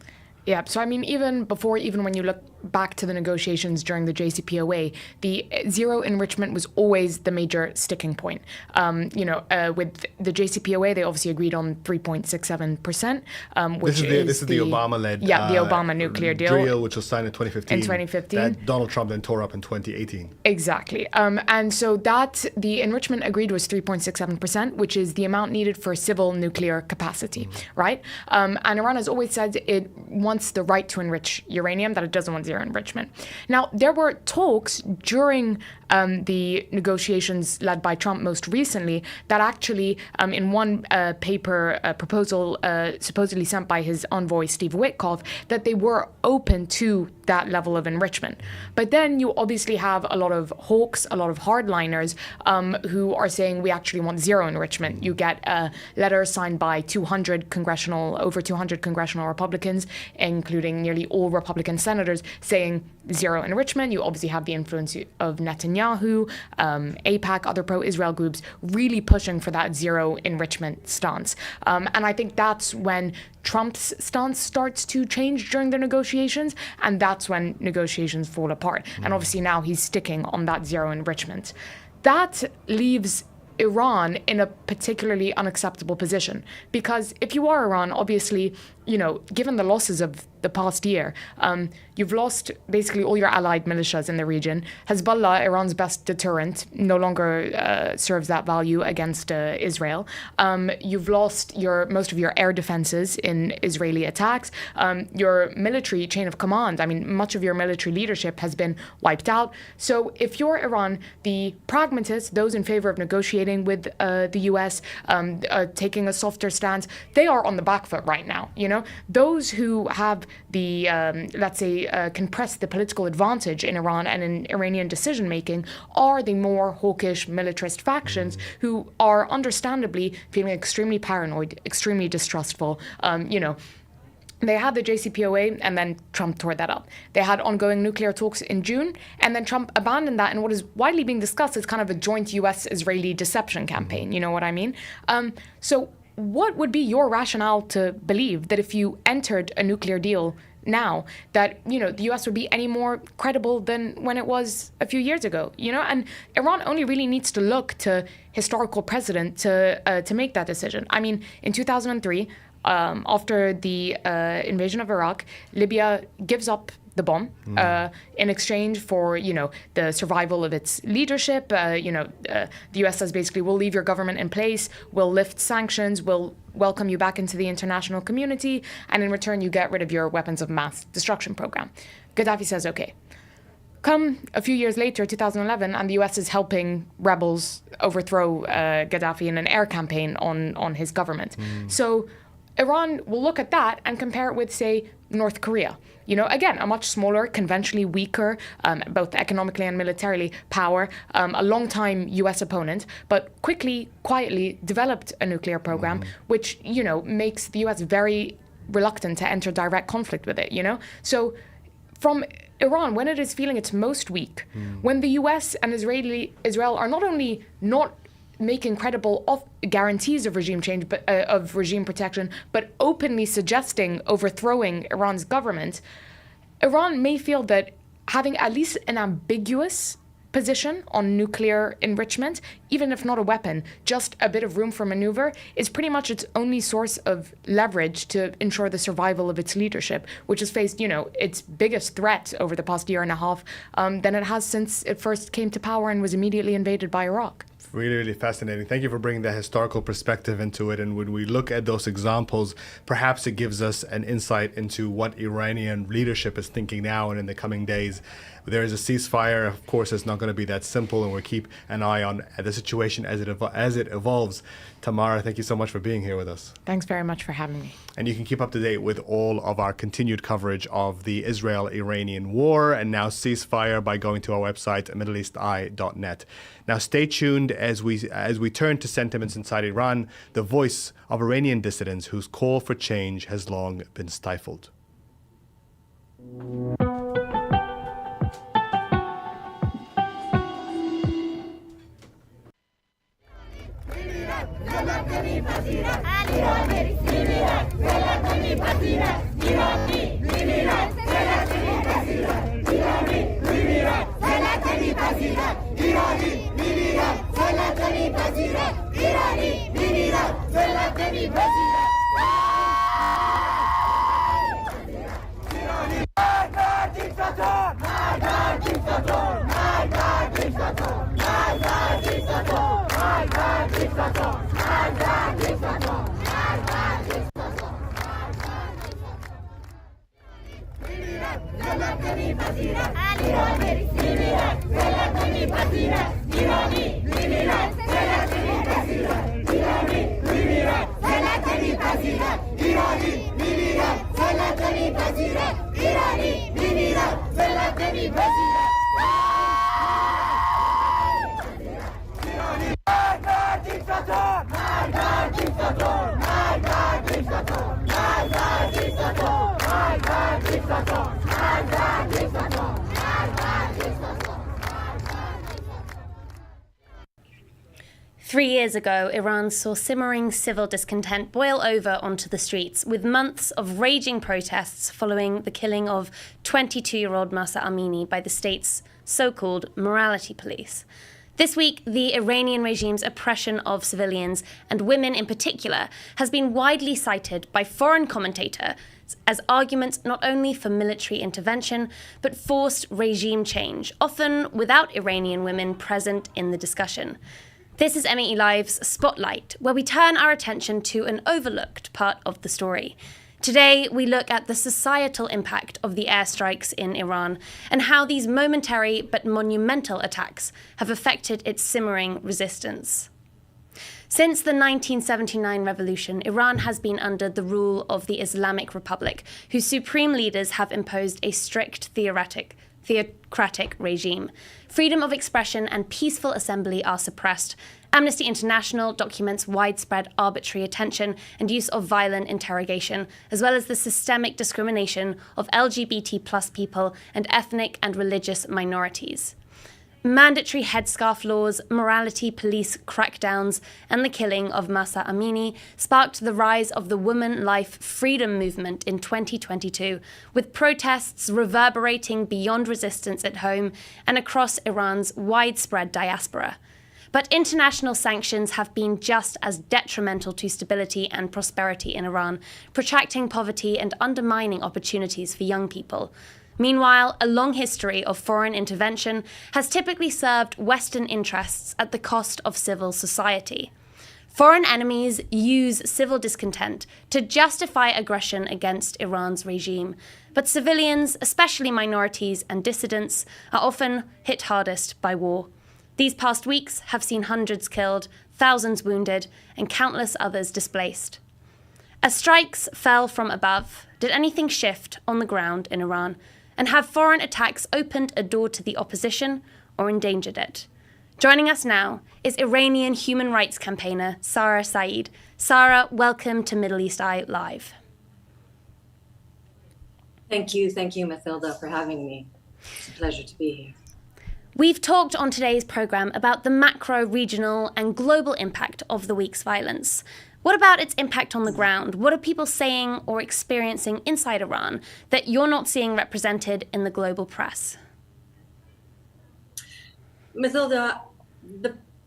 Yeah, so I mean, even when you look back to the negotiations during the JCPOA, the zero enrichment was always the major sticking point. With the JCPOA, they obviously agreed on 3.67%, which this is the Obama-led the Obama nuclear deal, which was signed in 2015. In 2015, that Donald Trump then tore up in 2018. Exactly, and so the enrichment agreed was 3.67%, which is the amount needed for civil nuclear capacity, right? And Iran has always said it wants the right to enrich uranium, that it doesn't want zero enrichment. Now, there were talks during the negotiations led by Trump most recently that actually, in one proposal supposedly sent by his envoy Steve Witkoff, that they were open to that level of enrichment. But then you obviously have a lot of hawks, a lot of hardliners who are saying we actually want zero enrichment. You get a letter signed by over 200 congressional Republicans, including nearly all Republican senators, saying zero enrichment. You obviously have the influence of Netanyahu, AIPAC, other pro-Israel groups really pushing for that zero enrichment stance. And I think that's when Trump's stance starts to change during the negotiations, and that's when negotiations fall apart. And obviously now he's sticking on that zero enrichment. That leaves Iran in a particularly unacceptable position, because if you are Iran, obviously, given the losses of the past year, you've lost basically all your allied militias in the region. Hezbollah, Iran's best deterrent, no longer serves that value against Israel. You've lost most of your air defenses in Israeli attacks. Your military chain of command, much of your military leadership has been wiped out. So if you're Iran, the pragmatists, those in favor of negotiating with the U.S., taking a softer stance, they are on the back foot right now. Those who have the, can press the political advantage in Iran and in Iranian decision-making are the more hawkish militarist factions who are understandably feeling extremely paranoid, extremely distrustful. They had the JCPOA, and then Trump tore that up. They had ongoing nuclear talks in June, and then Trump abandoned that in what is widely being discussed as kind of a joint U.S.-Israeli deception campaign. You know what I mean? So what would be your rationale to believe that if you entered a nuclear deal now, that the U.S. would be any more credible than when it was a few years ago? And Iran only really needs to look to historical precedent to make that decision. In 2003, after the invasion of Iraq, Libya gives up the bomb in exchange for, the survival of its leadership. The U.S. says basically, we'll leave your government in place, we'll lift sanctions, we'll welcome you back into the international community, and in return, you get rid of your weapons of mass destruction program. Gaddafi says, okay. Come a few years later, 2011, and the U.S. is helping rebels overthrow Gaddafi in an air campaign on his government. So Iran will look at that and compare it with, say, North Korea. Again, a much smaller, conventionally weaker, both economically and militarily, power, a long-time U.S. opponent, but quietly developed a nuclear program, which, makes the U.S. very reluctant to enter direct conflict with it, So from Iran, when it is feeling its most weak, when the U.S. and Israel are not only not making credible guarantees of regime change, but of regime protection, but openly suggesting overthrowing Iran's government, Iran may feel that having at least an ambiguous position on nuclear enrichment, even if not a weapon, just a bit of room for maneuver, is pretty much its only source of leverage to ensure the survival of its leadership, which has faced, its biggest threat over the past year and a half than it has since it first came to power and was immediately invaded by Iraq. Really, really fascinating. Thank you for bringing that historical perspective into it. And when we look at those examples, perhaps it gives us an insight into what Iranian leadership is thinking now and in the coming days. There is a ceasefire. Of course, it's not going to be that simple, and we'll keep an eye on the situation as it evolves. Tamara, thank you so much for being here with us. Thanks very much for having me. And you can keep up to date with all of our continued coverage of the Israel-Iranian war and now ceasefire by going to our website, MiddleEastEye.net. Now, stay tuned. as we turn to sentiments inside Iran, the voice of Iranian dissidents whose call for change has long been stifled. Three years ago, Iran saw simmering civil discontent boil over onto the streets, with months of raging protests following the killing of 22-year-old Mahsa Amini by the state's so-called morality police. This week, the Iranian regime's oppression of civilians, and women in particular, has been widely cited by foreign commentators as arguments not only for military intervention, but forced regime change, often without Iranian women present in the discussion. This is MEELive's Spotlight, where we turn our attention to an overlooked part of the story. Today, we look at the societal impact of the airstrikes in Iran and how these momentary but monumental attacks have affected its simmering resistance. Since the 1979 revolution, Iran has been under the rule of the Islamic Republic, whose supreme leaders have imposed a strict theocratic regime. Freedom of expression and peaceful assembly are suppressed. Amnesty International documents widespread arbitrary detention and use of violent interrogation, as well as the systemic discrimination of LGBT+ people and ethnic and religious minorities. Mandatory headscarf laws, morality police crackdowns, and the killing of Mahsa Amini sparked the rise of the Woman Life Freedom movement in 2022, with protests reverberating beyond resistance at home and across Iran's widespread diaspora. But international sanctions have been just as detrimental to stability and prosperity in Iran, protracting poverty and undermining opportunities for young people. Meanwhile, a long history of foreign intervention has typically served Western interests at the cost of civil society. Foreign enemies use civil discontent to justify aggression against Iran's regime, but civilians, especially minorities and dissidents, are often hit hardest by war. These past weeks have seen hundreds killed, thousands wounded, and countless others displaced. As strikes fell from above, did anything shift on the ground in Iran? And have foreign attacks opened a door to the opposition or endangered it? Joining us now is Iranian human rights campaigner Sarah Saeed. Sarah, welcome to Middle East Eye Live. Thank you, Mathilda, for having me. It's a pleasure to be here. We've talked on today's programme about the macro, regional and global impact of the week's violence. What about its impact on the ground? What are people saying or experiencing inside Iran that you're not seeing represented in the global press? Mathilda,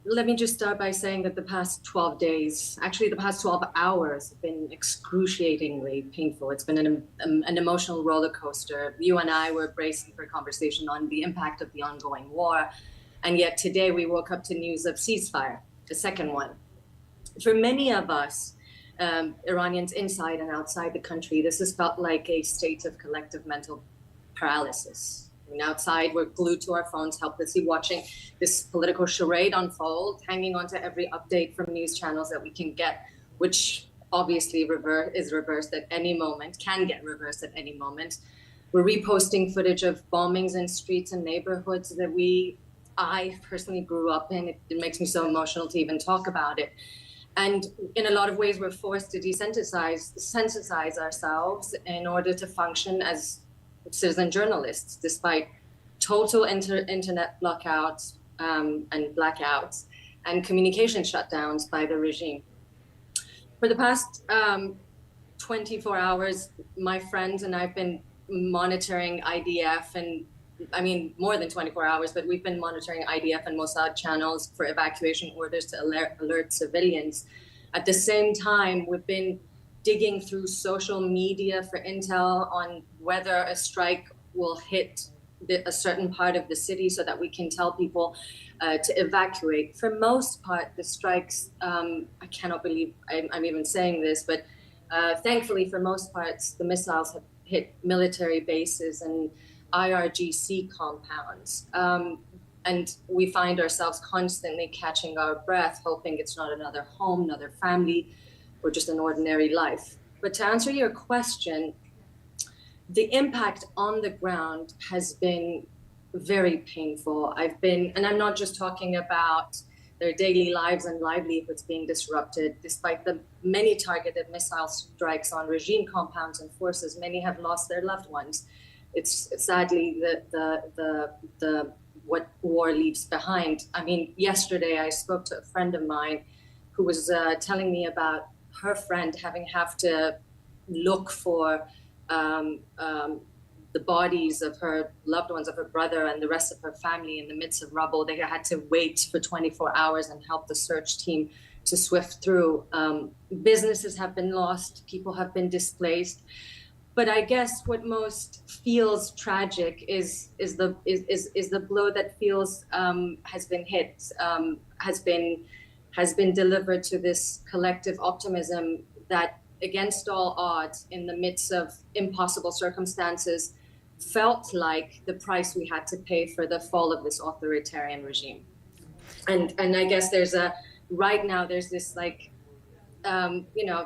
let me just start by saying that the past 12 days, actually the past 12 hours, have been excruciatingly painful. It's been an emotional roller coaster. You and I were bracing for a conversation on the impact of the ongoing war. And yet today we woke up to news of ceasefire, the second one. For many of us, Iranians inside and outside the country, this has felt like a state of collective mental paralysis. I mean, outside, we're glued to our phones, helplessly watching this political charade unfold, hanging on to every update from news channels that we can get, which obviously is reversed at any moment, can get reversed at any moment. We're reposting footage of bombings in streets and neighborhoods that we I personally grew up in. It makes me so emotional to even talk about it. And in a lot of ways, we're forced to desensitize ourselves in order to function as citizen journalists, despite total internet blockouts and blackouts and communication shutdowns by the regime. For the past 24 hours, my friends and I've been monitoring IDF and more than 24 hours, but we've been monitoring IDF and Mossad channels for evacuation orders to alert civilians. At the same time, we've been digging through social media for intel on whether a strike will hit a certain part of the city so that we can tell people to evacuate. For most part, the strikes, I cannot believe I'm even saying this, but thankfully, for most parts, the missiles have hit military bases and IRGC compounds. And we find ourselves constantly catching our breath, hoping it's not another home, another family, or just an ordinary life. But to answer your question, the impact on the ground has been very painful. And I'm not just talking about their daily lives and livelihoods being disrupted. Despite the many targeted missile strikes on regime compounds and forces, many have lost their loved ones. It's sadly the what war leaves behind. Yesterday I spoke to a friend of mine who was telling me about her friend have to look for the bodies of her loved ones, of her brother and the rest of her family in the midst of rubble. They had to wait for 24 hours and help the search team to swift through. Businesses have been lost, people have been displaced. But I guess what most feels tragic is the blow that feels has been hit, has been delivered to this collective optimism that, against all odds, in the midst of impossible circumstances, felt like the price we had to pay for the fall of this authoritarian regime. And I guess right now there's this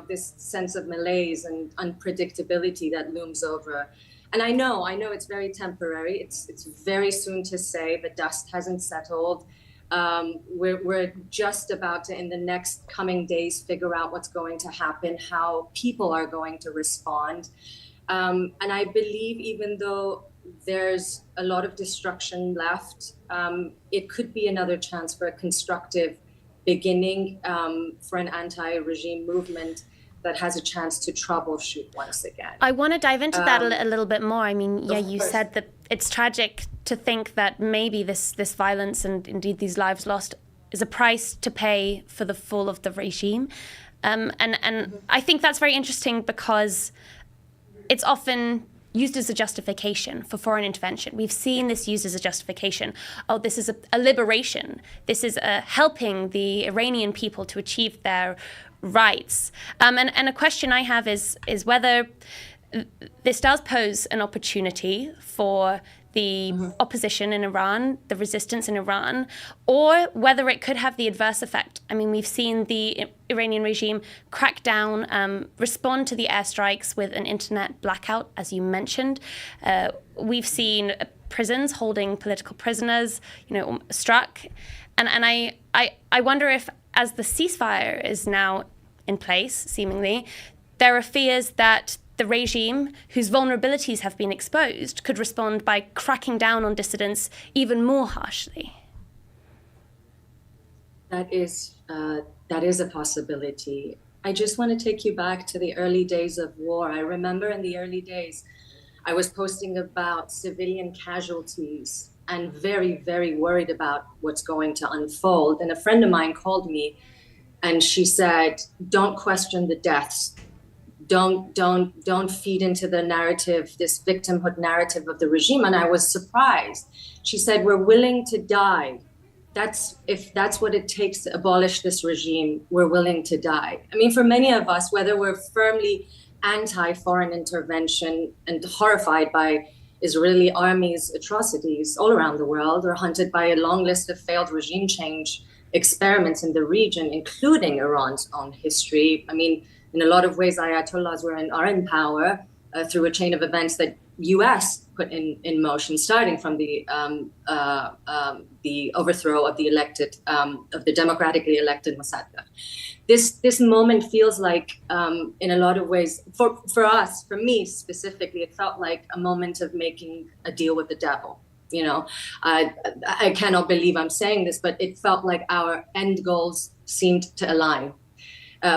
this sense of malaise and unpredictability that looms over. And I know it's very temporary. It's very soon to say. The dust hasn't settled. We're just about to, in the next coming days, figure out what's going to happen, how people are going to respond. And I believe even though there's a lot of destruction left, it could be another chance for a constructive beginning for an anti-regime movement that has a chance to troubleshoot once again. I want to dive into that a little bit more. You course. said that it's tragic to think that maybe this violence and indeed these lives lost is a price to pay for the fall of the regime. And I think that's very interesting because it's often used as a justification for foreign intervention. We've seen this used as a justification. Oh, this is a liberation. This is helping the Iranian people to achieve their rights. And a question I have is whether this does pose an opportunity for the opposition in Iran, the resistance in Iran, or whether it could have the adverse effect. We've seen the Iranian regime crack down, respond to the airstrikes with an internet blackout, as you mentioned. We've seen prisons holding political prisoners, struck. And I wonder if, as the ceasefire is now in place, seemingly, there are fears that the regime, whose vulnerabilities have been exposed, could respond by cracking down on dissidents even more harshly. That is a possibility. I just want to take you back to the early days of war. I remember in the early days, I was posting about civilian casualties and very, very worried about what's going to unfold. And a friend of mine called me and she said, don't question the deaths. Don't feed into the narrative, this victimhood narrative of the regime. And I was surprised. She said, we're willing to die. If that's what it takes to abolish this regime, we're willing to die. For many of us, whether we're firmly anti-foreign intervention and horrified by Israeli army's atrocities all around the world, or hunted by a long list of failed regime change experiments in the region, including Iran's own history. In a lot of ways, Ayatollahs are in power through a chain of events that U.S. put in motion, starting from the overthrow of the democratically elected Mossadegh. This moment feels like, in a lot of ways, for us, for me specifically, it felt like a moment of making a deal with the devil. You know, I cannot believe I'm saying this, but it felt like our end goals seemed to align.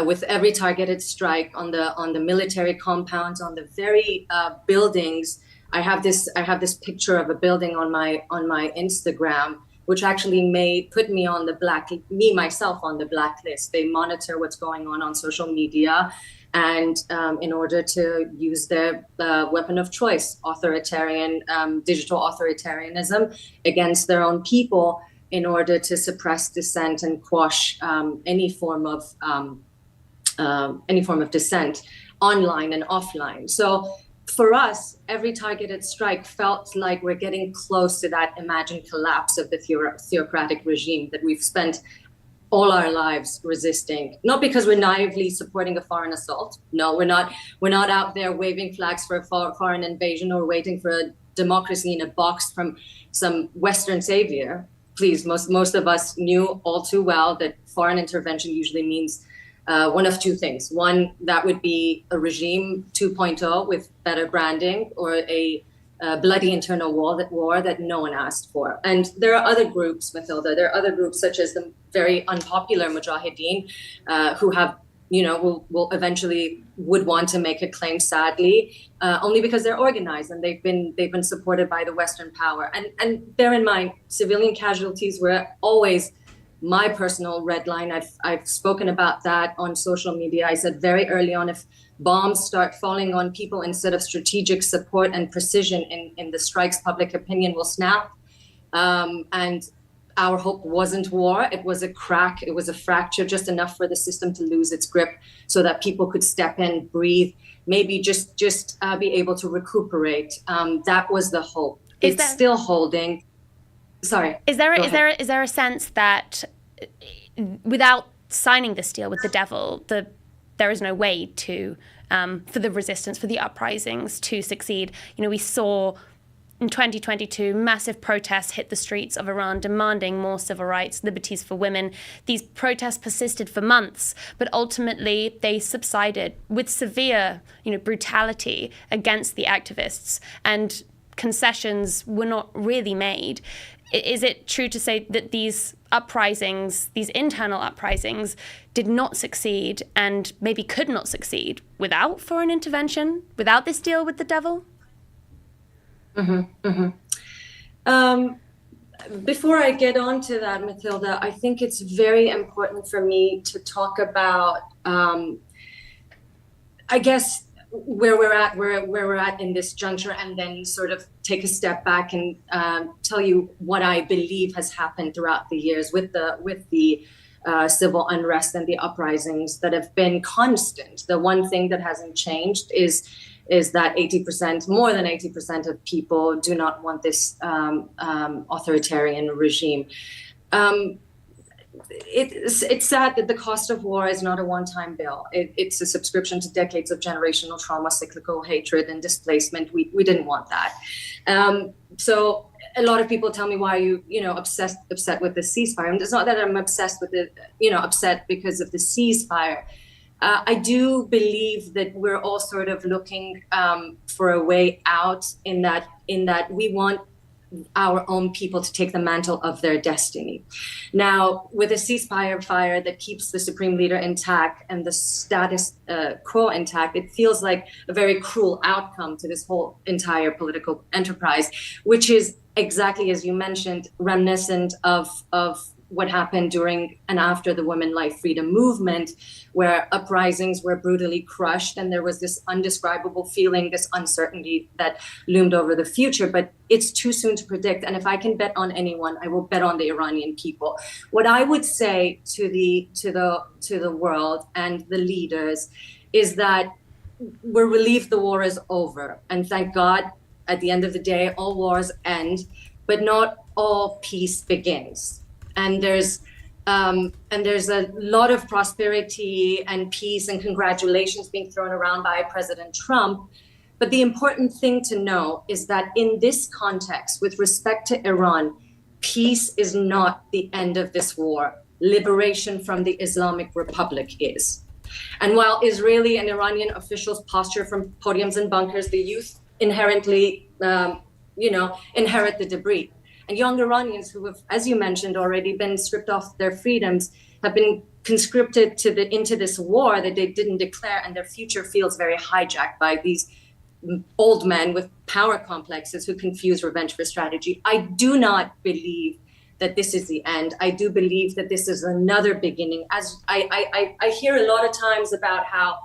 With every targeted strike on the military compounds, on the very buildings. I have this picture of a building on my Instagram, which actually put me on myself on the blacklist. They monitor what's going on social media, and in order to use their weapon of choice, digital authoritarianism against their own people, in order to suppress dissent and quash any form of dissent online and offline. So for us, every targeted strike felt like we're getting close to that imagined collapse of the theocratic regime that we've spent all our lives resisting. Not because we're naively supporting a foreign assault. No, we're not out there waving flags for a foreign invasion or waiting for a democracy in a box from some Western savior. Please, most of us knew all too well that foreign intervention usually means one of two things. One, that would be a regime 2.0 with better branding, or a bloody internal war that no one asked for. And there are other groups, Mathilda, there are other groups such as the very unpopular Mujahideen, who have, will eventually would want to make a claim, sadly, only because they're organized and they've been supported by the Western power. And bear in mind, civilian casualties were always my personal red line. I've spoken about that on social media. I said very early on, if bombs start falling on people instead of strategic support and precision in the strikes, public opinion will snap. And our hope wasn't war. It was a crack. It was a fracture, just enough for the system to lose its grip so that people could step in, breathe, maybe just be able to recuperate. That was the hope. It's still holding. Sorry. Is there a sense that without signing this deal with the devil, there is no way to for the resistance, for the uprisings to succeed? We saw in 2022 massive protests hit the streets of Iran demanding more civil rights, liberties for women. These protests persisted for months, but ultimately they subsided with severe, brutality against the activists, and concessions were not really made. Is it true to say that these uprisings, these internal uprisings, did not succeed and maybe could not succeed without foreign intervention, without this deal with the devil? Before I get on to that, Mathilda, I think it's very important for me to talk about, I guess, where we're at in this juncture, and then sort of take a step back and tell you what I believe has happened throughout the years with the civil unrest and the uprisings that have been constant. The one thing that hasn't changed is that more than 80% of people do not want this authoritarian regime. It's sad that the cost of war is not a one-time bill. It's a subscription to decades of generational trauma, cyclical hatred, and displacement. We didn't want that. So a lot of people tell me, why are you upset with the ceasefire? And it's not that I'm obsessed with it, upset because of the ceasefire. I do believe that we're all sort of looking for a way out, in that we want our own people to take the mantle of their destiny. Now, with a ceasefire that keeps the supreme leader intact and the status quo intact, it feels like a very cruel outcome to this whole entire political enterprise, which is exactly, as you mentioned, reminiscent of what happened during and after the Women, Life, Freedom movement, where uprisings were brutally crushed, and there was this undescribable feeling, this uncertainty that loomed over the future. But it's too soon to predict. And if I can bet on anyone, I will bet on the Iranian people. What I would say to the world and the leaders is that we're relieved the war is over. And thank God, at the end of the day, all wars end, but not all peace begins. And there's a lot of prosperity and peace and congratulations being thrown around by President Trump. But the important thing to know is that in this context, with respect to Iran, peace is not the end of this war. Liberation from the Islamic Republic is. And while Israeli and Iranian officials posture from podiums and bunkers, the youth inherently, inherit the debris. And young Iranians who have, as you mentioned, already been stripped off their freedoms have been conscripted into this war that they didn't declare, and their future feels very hijacked by these old men with power complexes who confuse revenge for strategy. I do not believe that this is the end. I do believe that this is another beginning. As I hear a lot of times about how,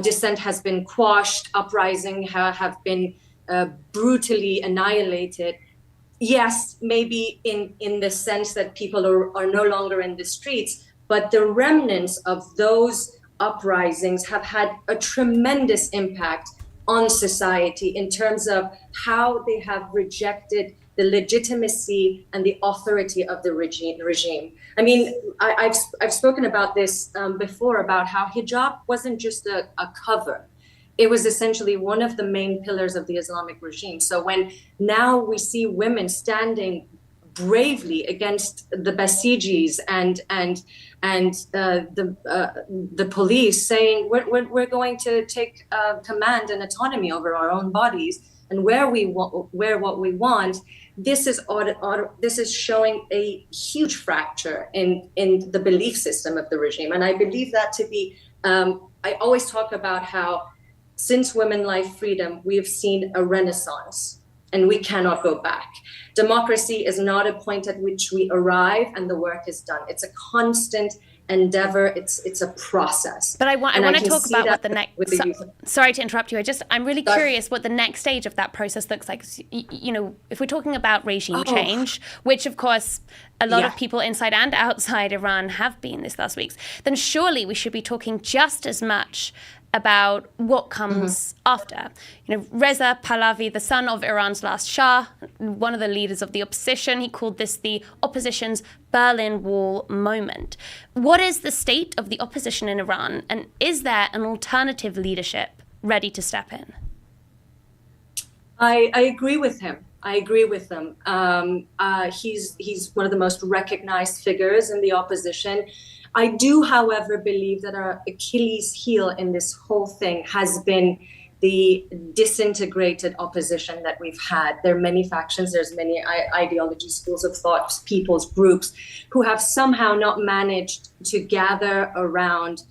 dissent has been quashed, uprising have been brutally annihilated. Yes, maybe in the sense that people are no longer in the streets, but the remnants of those uprisings have had a tremendous impact on society in terms of how they have rejected the legitimacy and the authority of the regime. I mean, I've spoken about this before, about how hijab wasn't just a cover. It was essentially one of the main pillars of the Islamic regime. So when now we see women standing bravely against the Basijis and the police, saying we're going to take command and autonomy over our own bodies and wear what we want. This is showing a huge fracture in the belief system of the regime, and I believe that to be. I always talk about how since Women, Life, Freedom, we have seen a renaissance, and we cannot go back. Democracy is not a point at which we arrive and the work is done. It's a constant endeavor. It's a process. But I want to talk about what the next. Sorry to interrupt you. I'm really curious what the next stage of that process looks like. If we're talking about regime change, which of course a lot of people inside and outside Iran have been this last week, then surely we should be talking just as much about what comes after. Reza Pahlavi, the son of Iran's last Shah, one of the leaders of the opposition, he called this the opposition's Berlin Wall moment. What is the state of the opposition in Iran, and is there an alternative leadership ready to step in? I agree with him. I agree with him. He's one of the most recognized figures in the opposition. I do, however, believe that our Achilles heel in this whole thing has been the disintegrated opposition that we've had. There are many factions, there's many ideologies, schools of thought, people's groups who have somehow not managed to gather around,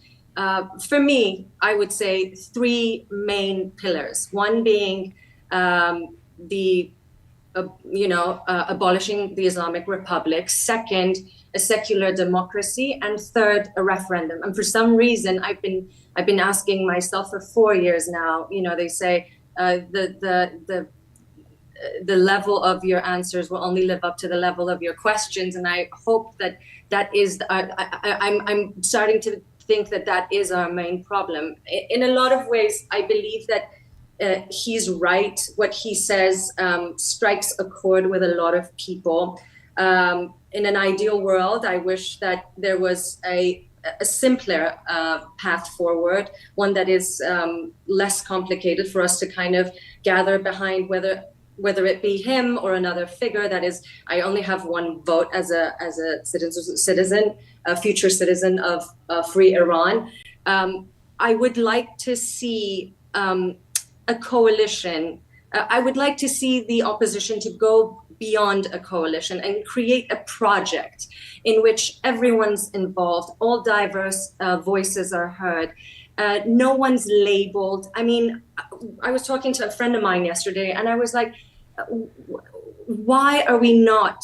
for me, I would say 3 main pillars. One being abolishing the Islamic Republic. Second, a secular democracy, and third, a referendum. And for some reason, I've been asking myself for 4 years now. They say the level of your answers will only live up to the level of your questions, and I hope that is. I'm starting to think that is our main problem. In a lot of ways, I believe that he's right. What he says strikes a chord with a lot of people. In an ideal world, I wish that there was a simpler path forward, one that is less complicated for us to kind of gather behind, whether it be him or another figure. That is, I only have one vote as a citizen, a future citizen of free Iran. I would like to see a coalition. I would like to see the opposition to go beyond a coalition and create a project in which everyone's involved, all diverse voices are heard. No one's labeled. I mean, I was talking to a friend of mine yesterday, and I was like, why are we not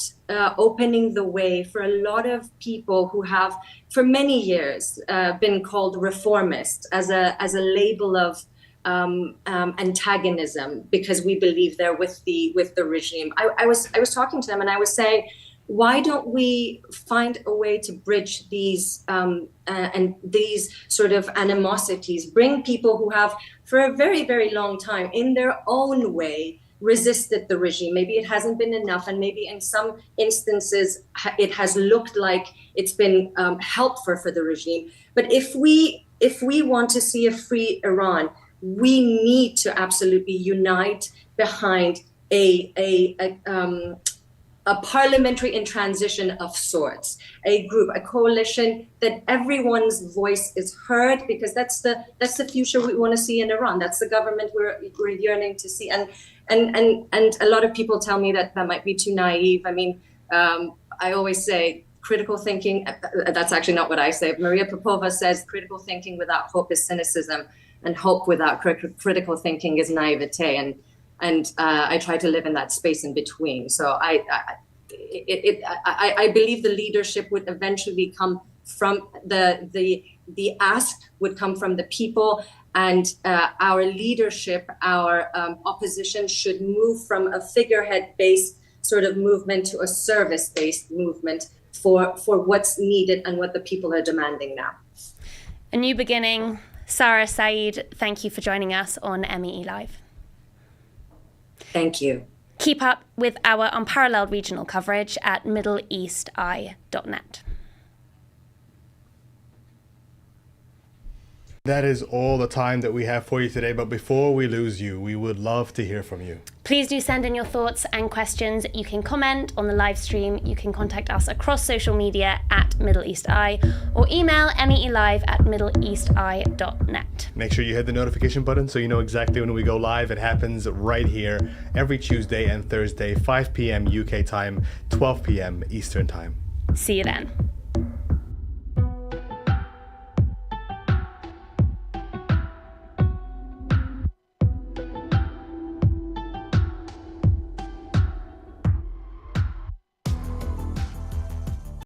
opening the way for a lot of people who have, for many years, been called reformists as a label of antagonism because we believe they're with the regime. I was talking to them, and I was saying, why don't we find a way to bridge these and these sort of animosities, bring people who have for a very, very long time in their own way resisted the regime. Maybe it hasn't been enough, and maybe in some instances it has looked like it's been helpful for the regime. But if we want to see a free Iran, we need to absolutely unite behind a parliamentary in transition of sorts, a group, a coalition that everyone's voice is heard, because that's the future we want to see in Iran. That's the government we're yearning to see. And a lot of people tell me that might be too naive. I mean, I always say critical thinking. That's actually not what I say. Maria Popova says critical thinking without hope is cynicism, and hope without critical thinking is naivete. And I try to live in that space in between. So I believe the leadership would eventually come from the ask would come from the people, and our leadership, our opposition should move from a figurehead-based sort of movement to a service-based movement for what's needed and what the people are demanding now. A new beginning. Sarah Saeed, thank you for joining us on MEELive. Thank you. Keep up with our unparalleled regional coverage at middleeasti.net. That is all the time that we have for you today, but before we lose you, we would love to hear from you. Please do send in your thoughts and questions. You can comment on the live stream. You can contact us across social media at Middle East Eye, or email meelive@middleeasti.net. Make sure you hit the notification button so you know exactly when we go live. It happens right here every Tuesday and Thursday, 5 p.m. UK time, 12 p.m. Eastern time. See you then.